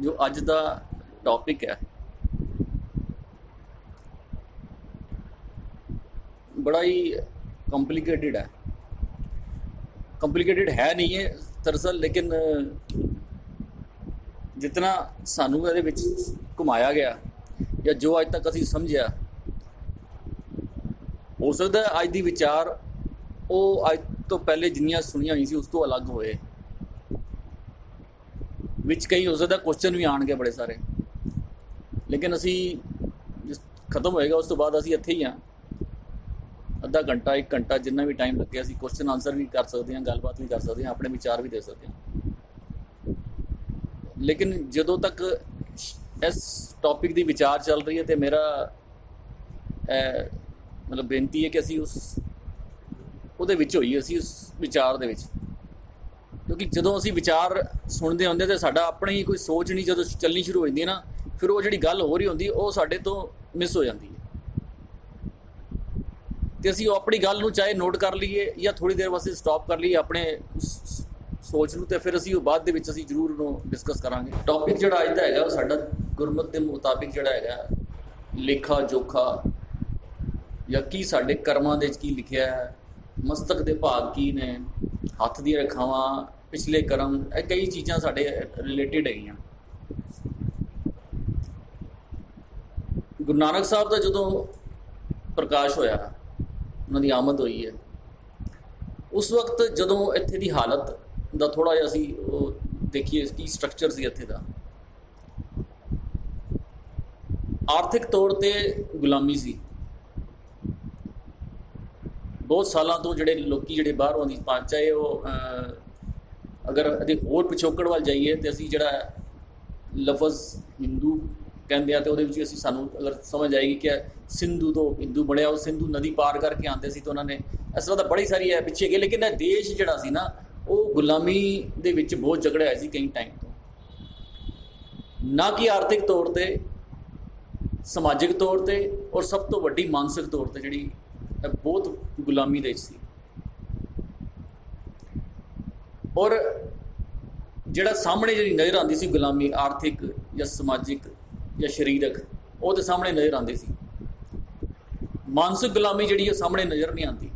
जो अज का टॉपिक है बड़ा ही कॉम्प्लिकेटेड है। कॉम्प्लिकेटेड है नहीं है दरअसल, लेकिन जितना सानू ਇਹਦੇ ਵਿੱਚ घुमाया गया या जो अज तक ਅਸੀਂ समझिया, हो सकता है अज की विचार वो अज तो पहले जिन्नियां सुनिया हुई सी उस तो अलग होए, विच कई हो सकता क्वेश्चन भी आने बड़े सारे, लेकिन असी खत्म होएगा उस तो बाद असी इत्थे ही हाँ। अद्धा घंटा एक घंटा जिन्ना भी टाइम लगे असी क्वेश्चन आंसर भी कर सकते हैं, गलबात भी कर सकते हैं, अपने विचार भी दे सकते हैं। लेकिन जदों तक इस टॉपिक की विचार चल रही है तो मेरा मतलब बेनती है कि असी उस ਉਹਦੇ ਵਿੱਚ ਹੋਈਏ, ਅਸੀਂ उस विचार ਦੇ ਵਿੱਚ, क्योंकि ਜਦੋਂ ਅਸੀਂ विचार सुनते होंगे तो साडा अपनी कोई सोच नहीं जो चलनी शुरू हो जाती है ना, फिर वो जी गल हो रही होंगी वो साडे तो मिस हो जाती है। तो असी अपनी गल नूं चाहे नोट कर लीए या थोड़ी देर वास्ते स्टॉप कर लीए अपने सोच नूं, तो फिर असी बाद दे विच असी जरूर उहनूं डिस्कस करांगे। टॉपिक जिहड़ा अज दा हैगा साडा गुरमत के मुताबिक जिहड़ा हैगा लेखा जोखा या की साडे कर्मां दे की लिखिया है, मस्तक के भाग की ने, हथ दी रेखावां, पिछले कर्म, कई चीज़ां साडे रिलेटिड हैगियां। गुरु नानक साहब का जदों प्रकाश होया, उन्हां दी आमद हुई है, उस वक्त जदों इत्थे दी हालत दा थोड़ा जिहा असीं देखिए की स्ट्रक्चर सी इत्थे दा, आर्थिक तौर ते गुलामी सी। बहुत सालों तो जोड़े लोग जोड़े बाहर आदि, चाहे वो अगर अभी होर पिछोकड़ वाल जाइए तो असी जड़ा लफज हिंदू कहते हैं तो वो सानू अगर समझ आएगी कि सिंधु तो हिंदू बनया, वो सिंधु नदी पार करके आते सी, तो उन्होंने इस तरह तो बड़ी सारी है पिछे गए, लेकिन देश जड़ा सी ना वो गुलामी दे विच बहुत झगड़े आए सी कई टाइम तो, ना कि आर्थिक तौर पर, समाजिक तौर पर, और सब तो वड्डी मानसिक तौर पर जी बहुत गुलामी दे सी। और जिहड़ा सामने जी नज़र आती सी गुलामी, आर्थिक या समाजिक या शरीरक, वो तो सामने नज़र आती सी। मानसिक गुलामी जी सामने नज़र नहीं आती,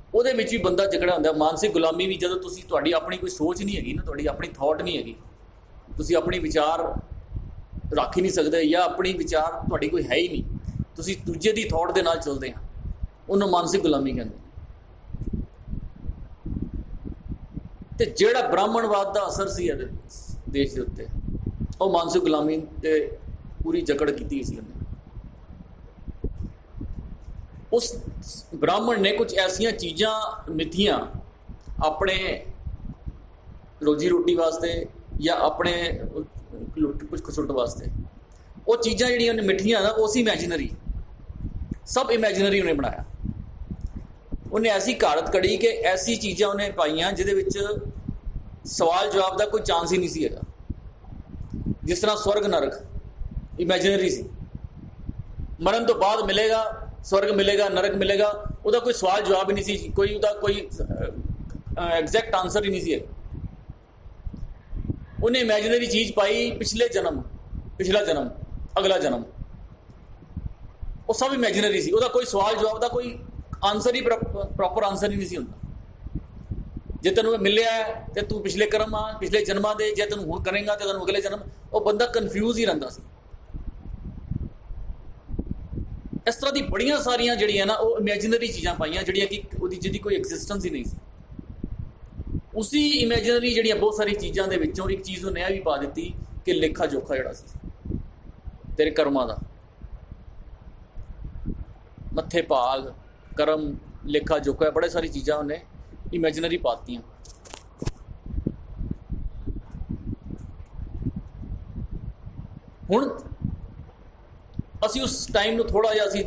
ਉਹਦੇ ਵਿੱਚ भी बंदा झगड़ा ਹੁੰਦਾ। मानसिक गुलामी भी ਜਦੋਂ ਤੁਸੀਂ ਤੁਹਾਡੀ ਆਪਣੀ ਕੋਈ ਸੋਚ ਨਹੀਂ ਹੈਗੀ ਨਾ, ਤੁਹਾਡੀ ਆਪਣੀ ਥਾਟ ਨਹੀਂ ਹੈਗੀ, ਤੁਸੀਂ ਆਪਣੀ ਵਿਚਾਰ ਰੱਖ ਹੀ ਨਹੀਂ ਸਕਦੇ, ਜਾਂ ਆਪਣੀ ਵਿਚਾਰ ਤੁਹਾਡੀ ਕੋਈ ਹੈ ਹੀ ਨਹੀਂ, ਤੁਸੀਂ ਦੂਜੇ ਦੀ ਥਾਟ ਦੇ ਨਾਲ ਚੱਲਦੇ ਆ, ਉਹਨੂੰ ਮਾਨਸਿਕ ਗੁਲਾਮੀ ਕਹਿੰਦੇ। ਤੇ ਜਿਹੜਾ ਬ੍ਰਾਹਮਣਵਾਦ ਦਾ ਅਸਰ ਸੀ ਇਹਦੇ ਦੇਸ਼ ਦੇ ਉੱਤੇ, ਉਹ ਮਾਨਸਿਕ ਗੁਲਾਮੀ ਤੇ ਪੂਰੀ ਜਕੜ ਕੀਤੀ ਸੀ ਉਹਨੇ। उस ब्राह्मण ने कुछ ऐसिया चीज़ां मिथियां अपने रोजी रोटी वास्ते या अपने कुछ खसुट वास्ते, वो चीज़ां जिहड़ियां उन्हें मिठियां ना वो सी इमैजिनरी, सब इमैजिनरी उन्हें बनाया। उन्हें ऐसी घाड़त कड़ी कि ऐसी चीज़ां उन्हें पाइयां जिहदे विच सवाल जवाब का कोई चांस ही नहीं सी हैगा। जिस तरह स्वर्ग नरक इमैजिनरी सी, मरण तो बाद मिलेगा, स्वर्ग मिलेगा, नरक मिलेगा, उसका कोई सवाल जवाब ही नहीं सी, कोई उसका कोई एग्जैक्ट आंसर ही नहीं सी है। उन्हें इमैजिनरी चीज़ पाई, पिछले जन्म, पिछला जन्म, अगला जन्म, वो सब इमैजिनरी सी, उसका कोई सवाल जवाब का कोई आंसर ही प्रॉपर आंसर ही नहीं सी होंदा। जे तेन मिले तो तू पिछले कर्म आ, पिछले जन्मां दे, जे तेन हुण करेगा तो तेन अगले जन्म, वो बंदा कन्फ्यूज ही रहता सी। इस तरह की बड़िया सारिया जड़ियाँ ना वो इमैजिनरी चीज़ां पाइया जड़ियाँ कि जिहदी कोई एग्जिस्टेंस ही नहीं सी। उसी इमैजिनरी जड़ियाँ बहुत सारी चीज़ों के विचों एक चीज़ उन्हें भी पा दी कि लेखा जोखा जिहड़ा सी तेरे कर्मां दा, मत्थे भाग, कर्म, लेखा जोखा, बड़े सारी चीज़ां उन्हें इमैजिनरी पातियां। हुण असी उस टाइम में थोड़ा जिहा असी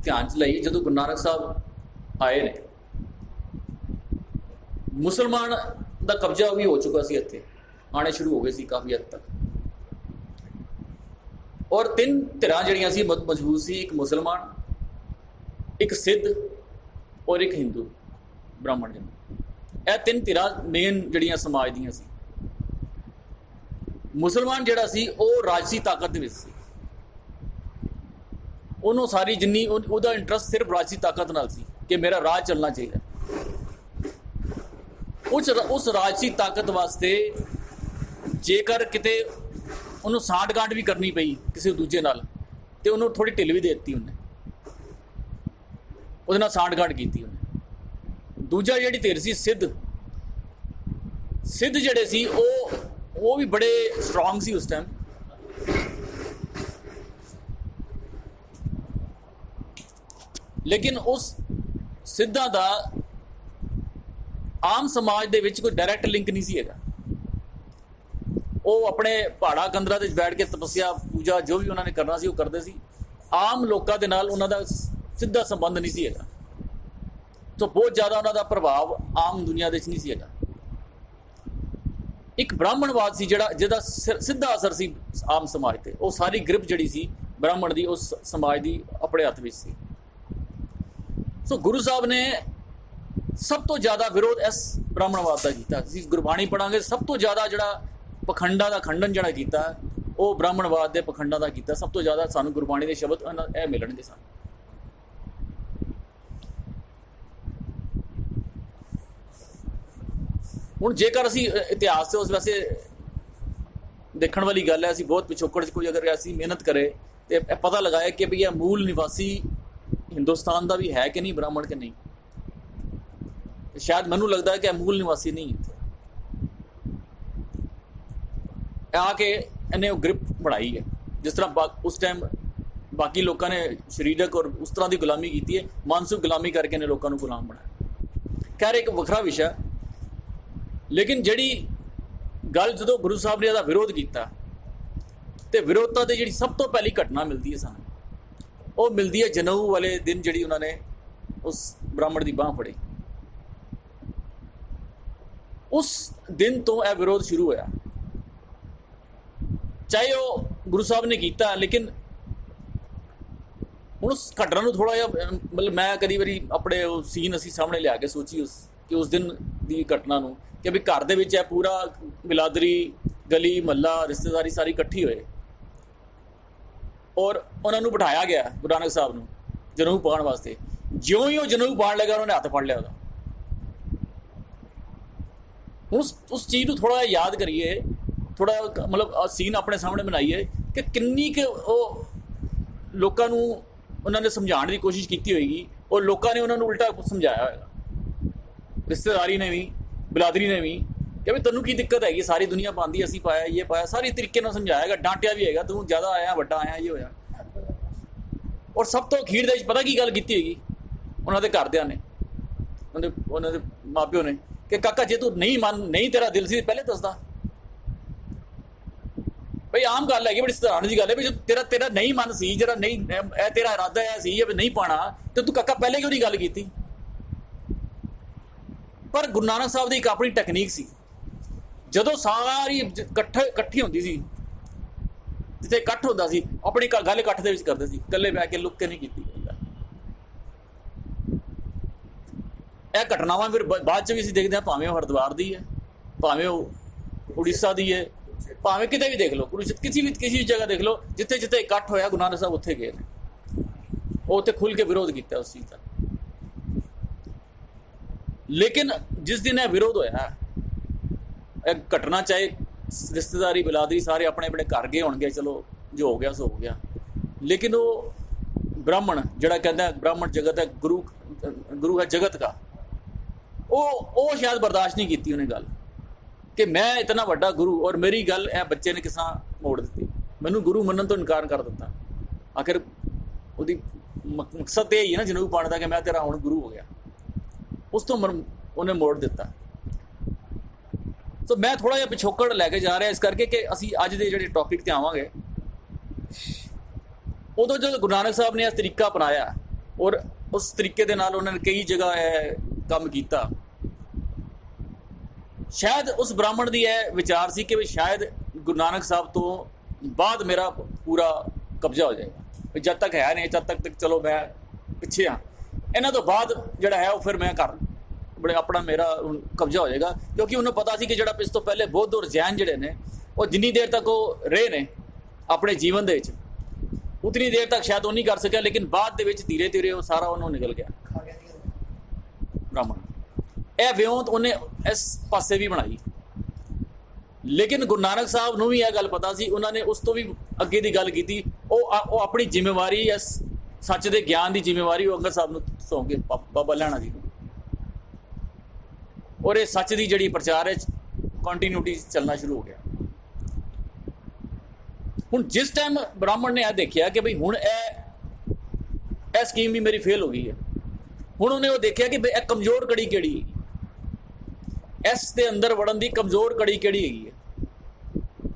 ध्यान च लाइए जो गुरु नानक साहब आए ने, मुसलमान का कब्जा भी हो चुका सी, इत्थे आने शुरू हो गए सी काफ़ी हद तक, और तीन धिरां जिहड़ियां सी मजबूत सी, एक मुसलमान, एक सिद्ध और एक हिंदू ब्राह्मण। जन ਇਹ तीन धिरां मेन जिहड़ियां समाज दियां सी। ਮੁਸਲਮਾਨ ਜਿਹੜਾ ਸੀ ਉਹ ਰਾਜਸੀ ਤਾਕਤ ਦੇ ਵਿੱਚ ਸੀ, ਉਹਨੂੰ ਸਾਰੀ ਜਿੰਨੀ ਉਹਦਾ ਇੰਟਰਸਟ ਸਿਰਫ ਰਾਜਸੀ ਤਾਕਤ ਨਾਲ ਸੀ ਕਿ ਮੇਰਾ ਰਾਜ ਚੱਲਣਾ ਚਾਹੀਦਾ। ਉਸ ਰਾਜਸੀ ਤਾਕਤ ਵਾਸਤੇ ਜੇਕਰ ਕਿਤੇ ਉਹਨੂੰ ਸਾਂਠ ਗਾਂਠ ਵੀ ਕਰਨੀ ਪਈ ਕਿਸੇ ਦੂਜੇ ਨਾਲ ਤੇ ਉਹਨੂੰ ਥੋੜੀ ਢਿੱਲ ਵੀ ਦੇ ਦਿੱਤੀ ਉਹਨੇ, ਉਹਦੇ ਨਾਲ ਸਾਂਠ ਗਾਂਠ ਕੀਤੀ ਉਹਨੇ। ਦੂਜਾ ਜਿਹੜੀ ਧਿਰ ਸੀ ਸਿੱਧ ਜਿਹੜੇ ਸੀ ਉਹ ਵੀ ਬੜੇ ਸਟਰੋਂਗ ਸੀ ਉਸ ਟਾਈਮ। ਲੇਕਿਨ ਉਸ ਸਿੱਧਾਂ ਦਾ ਆਮ ਸਮਾਜ ਦੇ ਵਿੱਚ ਕੋਈ ਡਾਇਰੈਕਟ ਲਿੰਕ ਨਹੀਂ ਸੀ ਹੈਗਾ। ਉਹ ਆਪਣੇ ਪਹਾੜਾ ਕੰਦਰਾਂ ਦੇ ਵਿੱਚ ਬੈਠ ਕੇ ਤਪੱਸਿਆ ਪੂਜਾ ਜੋ ਵੀ ਉਹਨਾਂ ਨੇ ਕਰਨਾ ਸੀ ਉਹ ਕਰਦੇ ਸੀ, ਆਮ ਲੋਕਾਂ ਦੇ ਨਾਲ ਉਹਨਾਂ ਦਾ ਸਿੱਧਾ ਸੰਬੰਧ ਨਹੀਂ ਸੀ ਹੈਗਾ। ਸੋ ਬਹੁਤ ਜ਼ਿਆਦਾ ਉਹਨਾਂ ਦਾ ਪ੍ਰਭਾਵ ਆਮ ਦੁਨੀਆ ਦੇ ਵਿੱਚ ਨਹੀਂ ਸੀ ਹੈਗਾ। ਇੱਕ ਬ੍ਰਾਹਮਣਵਾਦ ਸੀ ਜਿਹਦਾ ਸਿੱਧਾ ਅਸਰ ਸੀ ਆਮ ਸਮਾਜ ਤੇ। ਉਹ ਸਾਰੀ ਗ੍ਰਿਪ ਜਿਹੜੀ ਸੀ ਬ੍ਰਾਹਮਣ ਦੀ ਉਸ ਸਮਾਜ ਦੀ ਆਪਣੇ ਹੱਥ ਵਿੱਚ ਸੀ। ਸੋ ਗੁਰੂ ਸਾਹਿਬ ਨੇ ਸਭ ਤੋਂ ਜ਼ਿਆਦਾ ਵਿਰੋਧ ਇਸ ਬ੍ਰਾਹਮਣਵਾਦ ਦਾ ਕੀਤਾ। ਅਸੀਂ ਗੁਰਬਾਣੀ ਪੜਾਂਗੇ, ਸਭ ਤੋਂ ਜ਼ਿਆਦਾ ਜਿਹੜਾ ਪਖੰਡਾਂ ਦਾ ਖੰਡਨ ਜਿਹੜਾ ਕੀਤਾ ਉਹ ਬ੍ਰਾਹਮਣਵਾਦ ਦੇ ਪਖੰਡਾਂ ਦਾ ਕੀਤਾ। ਸਭ ਤੋਂ ਜ਼ਿਆਦਾ ਸਾਨੂੰ ਗੁਰਬਾਣੀ ਦੇ ਸ਼ਬਦ ਇਹ ਮਿਲਣਗੇ ਸਾਨੂੰ। ਹੁਣ ਜੇਕਰ ਅਸੀਂ ਇਤਿਹਾਸ 'ਚ ਉਸ ਵੈਸੇ ਦੇਖਣ ਵਾਲੀ ਗੱਲ ਹੈ, ਅਸੀਂ ਬਹੁਤ ਪਿਛੋਕੜ 'ਚ ਕੋਈ ਅਗਰ ਅਸੀਂ ਮਿਹਨਤ ਕਰੇ ਤੇ ਪਤਾ ਲਗਾਏ ਕਿ ਵੀ ਇਹ ਮੂਲ ਨਿਵਾਸੀ ਹਿੰਦੁਸਤਾਨ ਦਾ ਵੀ ਹੈ ਕਿ ਨਹੀਂ ਬ੍ਰਾਹਮਣ ਕਿ ਨਹੀਂ। ਸ਼ਾਇਦ ਮੈਨੂੰ ਲੱਗਦਾ ਹੈ ਕਿ ਇਹ ਮੂਲ ਨਿਵਾਸੀ ਨਹੀਂ ਹੈ। ਆ ਕੇ ਇਹਨੇ ਉਹ ਗ੍ਰਿਪ ਬਣਾਈ ਹੈ, ਜਿਸ ਤਰ੍ਹਾਂ ਉਸ ਟਾਈਮ ਬਾਕੀ ਲੋਕਾਂ ਨੇ ਸਰੀਰਕ ਔਰ ਉਸ ਤਰ੍ਹਾਂ ਦੀ ਗੁਲਾਮੀ ਕੀਤੀ ਹੈ, ਮਾਨਸਿਕ ਗੁਲਾਮੀ ਕਰਕੇ ਇਹਨੇ ਲੋਕਾਂ ਨੂੰ ਗੁਲਾਮ ਬਣਾਇਆ। ਖੈਰ ਇੱਕ ਵੱਖਰਾ ਵਿਸ਼ਾ। ਲੇਕਿਨ ਜਿਹੜੀ ਗੱਲ ਜਦੋਂ ਗੁਰੂ ਸਾਹਿਬ ਨੇ ਇਹਦਾ ਵਿਰੋਧ ਕੀਤਾ ਤੇ ਵਿਰੋਧਤਾ ਦੀ ਜਿਹੜੀ ਸਭ ਤੋਂ ਪਹਿਲੀ ਘਟਨਾ ਮਿਲਦੀ ਹੈ ਸਾਨੂੰ, ਉਹ ਮਿਲਦੀ ਹੈ ਜਨੇਊ ਵਾਲੇ ਦਿਨ, ਜਿਹੜੀ ਉਹਨਾਂ ਨੇ ਉਸ ਬ੍ਰਾਹਮਣ ਦੀ ਬਾਂਹ ਫੜੀ। ਉਸ ਦਿਨ ਤੋਂ ਇਹ ਵਿਰੋਧ ਸ਼ੁਰੂ ਹੋਇਆ। ਚਾਹੇ ਉਹ ਗੁਰੂ ਸਾਹਿਬ ਨੇ ਕੀਤਾ, ਲੇਕਿਨ ਹੁਣ ਉਸ ਘਟਨਾ ਨੂੰ ਥੋੜਾ ਜਿਹਾ ਮਤਲਬ ਮੈਂ ਕਦੀ ਵਾਰੀ ਆਪਣੇ ਉਹ ਸੀਨ ਅਸੀਂ ਸਾਹਮਣੇ ਲਿਆ ਕੇ ਸੋਚੀ ਉਸ ਦਿਨ ਦੀ ਘਟਨਾ ਨੂੰ ਕਿ ਵੀ ਘਰ ਦੇ ਵਿੱਚ ਇਹ ਪੂਰਾ ਬਿਲਾਦਰੀ ਗਲੀ ਮਹੱਲਾ ਰਿਸ਼ਤੇਦਾਰੀ ਸਾਰੀ ਇਕੱਠੀ ਹੋਏ ਔਰ ਉਹਨਾਂ ਨੂੰ ਬਿਠਾਇਆ ਗਿਆ ਗੁਰੂ ਨਾਨਕ ਸਾਹਿਬ ਨੂੰ ਜਨੇਊ ਪਾਉਣ ਵਾਸਤੇ। ਜਿਉਂ ਹੀ ਉਹ ਜਨੇਊ ਪਾਉਣ ਲੱਗਾ ਉਹਨਾਂ ਨੇ ਹੱਥ ਫੜ ਲਿਆ ਉਹਦਾ। ਹੁਣ ਉਸ ਚੀਜ਼ ਨੂੰ ਥੋੜਾ ਯਾਦ ਕਰੀਏ, ਥੋੜਾ ਮਤਲਬ ਸੀਨ ਆਪਣੇ ਸਾਹਮਣੇ ਬਣਾਈਏ ਕਿ ਕਿੰਨੀ ਕੁ ਉਹ ਲੋਕਾਂ ਨੂੰ ਉਹਨਾਂ ਨੇ ਸਮਝਾਉਣ ਦੀ ਕੋਸ਼ਿਸ਼ ਕੀਤੀ ਹੋਏਗੀ ਔਰ ਲੋਕਾਂ ਨੇ ਉਹਨਾਂ ਨੂੰ ਉਲਟਾ ਸਮਝਾਇਆ ਹੋਏਗਾ। ਰਿਸ਼ਤੇਦਾਰੀ ਨੇ ਵੀ ਬਿਲਾਦਰੀ ਨੇ ਵੀ ਕਿ ਵੀ ਤੈਨੂੰ ਕੀ ਦਿੱਕਤ ਹੈਗੀ, ਸਾਰੀ ਦੁਨੀਆ ਪਾਉਂਦੀ, ਅਸੀਂ ਪਾਇਆ, ਇਹ ਪਾਇਆ, ਸਾਰੀ ਤਰੀਕੇ ਨਾਲ ਸਮਝਾਇਆਗਾ, ਡਾਂਟਿਆ ਵੀ ਹੈਗਾ, ਤੂੰ ਜ਼ਿਆਦਾ ਆਇਆ, ਵੱਡਾ ਆਇਆ, ਇਹ ਹੋਇਆ। ਔਰ ਸਭ ਤੋਂ ਅਖੀਰ ਦੇ ਵਿੱਚ ਪਤਾ ਕੀ ਗੱਲ ਕੀਤੀ ਹੈਗੀ ਉਹਨਾਂ ਦੇ ਘਰਦਿਆਂ ਨੇ, ਉਹਨਾਂ ਦੇ ਮਾਂ ਪਿਓ ਨੇ, ਕਿ ਕਾਕਾ ਜੇ ਤੂੰ ਨਹੀਂ ਤੇਰਾ ਦਿਲ ਸੀ ਪਹਿਲੇ ਦੱਸਦਾ। ਬਈ ਆਮ ਗੱਲ ਹੈਗੀ, ਬੜੀ ਸਧਾਰਨ ਜੀ ਗੱਲ ਹੈ ਵੀ ਜੋ ਤੇਰਾ ਨਹੀਂ ਮਨ ਸੀ, ਜਿਹੜਾ ਨਹੀਂ ਇਹ ਤੇਰਾ ਇਰਾਦਾ ਇਹ ਸੀ ਵੀ ਨਹੀਂ ਪਾਉਣਾ, ਤੇ ਤੂੰ ਕਾਕਾ ਪਹਿਲੇ ਕਿਉਂ ਨਹੀਂ ਗੱਲ ਕੀਤੀ। ਪਰ ਗੁਰੂ ਨਾਨਕ ਸਾਹਿਬ ਦੀ ਇੱਕ ਆਪਣੀ ਟੈਕਨੀਕ ਸੀ। ਜਦੋਂ ਸਾਰੀ ਇਕੱਠੀ ਹੁੰਦੀ ਸੀ, ਜਿੱਥੇ ਇਕੱਠ ਹੁੰਦਾ ਸੀ, ਆਪਣੀ ਗੱਲ ਇਕੱਠ ਦੇ ਵਿੱਚ ਕਰਦੇ ਸੀ, ਇਕੱਲੇ ਬਹਿ ਕੇ ਲੁੱਕ ਕੇ ਨਹੀਂ ਕੀਤੀ। ਇਹ ਘਟਨਾਵਾਂ ਫਿਰ ਬਾਅਦ 'ਚ ਵੀ ਅਸੀਂ ਦੇਖਦੇ ਹਾਂ, ਭਾਵੇਂ ਉਹ ਹਰਿਦੁਆਰ ਦੀ ਹੈ, ਭਾਵੇਂ ਉਹ ਉੜੀਸਾ ਦੀ ਹੈ, ਭਾਵੇਂ ਕਿਤੇ ਵੀ ਦੇਖ ਲਓ, ਕਿਸੇ ਵੀ ਜਗ੍ਹਾ ਦੇਖ ਲਓ, ਜਿੱਥੇ ਜਿੱਥੇ ਇਕੱਠ ਹੋਇਆ ਗੁਰੂ ਨਾਨਕ ਸਾਹਿਬ ਉੱਥੇ ਗਏ ਨੇ, ਉਹ ਉੱਥੇ ਖੁੱਲ੍ਹ ਕੇ ਵਿਰੋਧ ਕੀਤਾ ਉਸ ਚੀਜ਼ ਦਾ। ਲੇਕਿਨ ਜਿਸ ਦਿਨ ਇਹ ਵਿਰੋਧ ਹੋਇਆ, ਇਹ ਘਟਨਾ ਚਾਹੇ ਰਿਸ਼ਤੇਦਾਰੀ ਬਿਲਾਦਰੀ ਸਾਰੇ ਆਪਣੇ ਆਪਣੇ ਘਰ ਗਏ ਹੋਣਗੇ, ਚਲੋ ਜੋ ਹੋ ਗਿਆ ਸੋ ਹੋ ਗਿਆ, ਲੇਕਿਨ ਉਹ ਬ੍ਰਾਹਮਣ ਜਿਹੜਾ ਕਹਿੰਦਾ ਬ੍ਰਾਹਮਣ ਜਗਤ ਹੈ, ਗੁਰੂ ਹੈ ਜਗਤ ਦਾ, ਉਹ ਸ਼ਾਇਦ ਬਰਦਾਸ਼ਤ ਨਹੀਂ ਕੀਤੀ ਉਹਨੇ ਗੱਲ ਕਿ ਮੈਂ ਇਤਨਾ ਵੱਡਾ ਗੁਰੂ ਔਰ ਮੇਰੀ ਗੱਲ ਇਹ ਬੱਚੇ ਨੇ ਕਿਸ ਤਰ੍ਹਾਂ ਮੋੜ ਦਿੱਤੀ, ਮੈਨੂੰ ਗੁਰੂ ਮੰਨਣ ਤੋਂ ਇਨਕਾਰ ਕਰ ਦਿੱਤਾ। ਆਖਿਰ ਉਹਦੀ ਮਕਸਦ ਤੇ ਹੀ ਹੈ ਨਾ ਜਨੇਊ ਪਾਉਣ ਦਾ ਕਿ ਮੈਂ ਤੇਰਾ ਹੁਣ ਗੁਰੂ ਹੋ ਗਿਆ, ਉਸ ਤੋਂ ਉਹਨੇ ਮੋੜ ਦਿੱਤਾ। ਸੋ ਮੈਂ ਥੋੜਾ ਜਿਹਾ ਪਿਛੋਕੜ ਲੈ ਕੇ ਜਾ ਰਿਹਾ ਇਸ ਕਰਕੇ ਕਿ ਅਸੀਂ ਅੱਜ ਦੇ ਜਿਹੜੇ ਟੌਪਿਕ ਤੇ ਆਵਾਂਗੇ। ਉਦੋਂ ਜਦੋਂ ਗੁਰੂ ਨਾਨਕ ਸਾਹਿਬ ਨੇ ਇਸ ਤਰੀਕਾ ਅਪਣਾਇਆ ਔਰ ਉਸ ਤਰੀਕੇ ਦੇ ਨਾਲ ਉਹਨਾਂ ਨੇ ਕਈ ਜਗ੍ਹਾ ਇਹ ਕੰਮ ਕੀਤਾ, ਸ਼ਾਇਦ ਉਸ ਬ੍ਰਾਹਮਣ ਦੀ ਇਹ ਵਿਚਾਰ ਸੀ ਕਿ ਵੀ ਸ਼ਾਇਦ ਗੁਰੂ ਨਾਨਕ ਸਾਹਿਬ ਤੋਂ ਬਾਅਦ ਮੇਰਾ ਪੂਰਾ ਕਬਜ਼ਾ ਹੋ ਜਾਏਗਾ, ਜਦ ਤੱਕ ਹੈ ਨਹੀਂ ਜਦ ਤੱਕ ਚਲੋ ਮੈਂ ਪਿੱਛੇ ਹਾਂ, ਇਹਨਾਂ ਤੋਂ ਬਾਅਦ ਜਿਹੜਾ ਹੈ ਉਹ ਫਿਰ ਮੈਂ ਆਪਣਾ ਮੇਰਾ ਕਬਜ਼ਾ ਹੋ ਜਾਏਗਾ। ਕਿਉਂਕਿ ਉਹਨੂੰ ਪਤਾ ਸੀ ਕਿ ਜਿਹੜਾ ਇਸ ਤੋਂ ਪਹਿਲੇ ਬੁੱਧ ਔਰ ਜੈਨ ਜਿਹੜੇ ਨੇ ਉਹ ਜਿੰਨੀ ਦੇਰ ਤੱਕ ਉਹ ਰਹੇ ਨੇ ਆਪਣੇ ਜੀਵਨ ਦੇ ਵਿੱਚ ਉਤਨੀ ਦੇਰ ਤੱਕ ਸ਼ਾਇਦ ਉਹ ਨਹੀਂ ਕਰ ਸਕਿਆ, ਲੇਕਿਨ ਬਾਅਦ ਦੇ ਵਿੱਚ ਧੀਰੇ ਧੀਰੇ ਉਹ ਸਾਰਾ ਉਹਨੂੰ ਨਿਕਲ ਗਿਆ ਬ੍ਰਾਹਮਣ। ਇਹ ਵਿਉਂਤ ਉਹਨੇ ਇਸ ਪਾਸੇ ਵੀ ਬਣਾਈ। ਲੇਕਿਨ ਗੁਰੂ ਨਾਨਕ ਸਾਹਿਬ ਨੂੰ ਵੀ ਇਹ ਗੱਲ ਪਤਾ ਸੀ, ਉਹਨਾਂ ਨੇ ਉਸ ਤੋਂ ਵੀ ਅੱਗੇ ਦੀ ਗੱਲ ਕੀਤੀ। ਉਹ ਆਪਣੀ ਜ਼ਿੰਮੇਵਾਰੀ ਇਸ ਸੱਚ ਦੇ ਗਿਆਨ ਦੀ ਜ਼ਿੰਮੇਵਾਰੀ ਉਹ ਅੰਗਦ ਸਾਹਿਬ ਨੂੰ ਸੌਂਪ ਕੇ ਬਾਬਾ ਲਹਿਣਾ ਜੀ ਨੂੰ, ਔਰ ਇਹ ਸੱਚ ਦੀ ਜਿਹੜੀ ਪ੍ਰਚਾਰ ਹੈ ਕੰਟੀਨਿਊਟੀ ਚੱਲਣਾ ਸ਼ੁਰੂ ਹੋ ਗਿਆ। ਹੁਣ ਜਿਸ ਟਾਈਮ ਬ੍ਰਾਹਮਣ ਨੇ ਇਹ ਦੇਖਿਆ ਕਿ ਬਈ ਹੁਣ ਇਹ ਸਕੀਮ ਵੀ ਮੇਰੀ ਫੇਲ ਹੋ ਗਈ ਹੈ, ਹੁਣ ਉਹਨੇ ਉਹ ਦੇਖਿਆ ਕਿ ਬਈ ਇਹ ਕਮਜ਼ੋਰ ਕੜੀ ਕਿਹੜੀ ਹੈਗੀ, ਇਸ ਦੇ ਅੰਦਰ ਵੜਨ ਦੀ ਕਮਜ਼ੋਰ ਕੜੀ ਕਿਹੜੀ ਹੈਗੀ ਹੈ,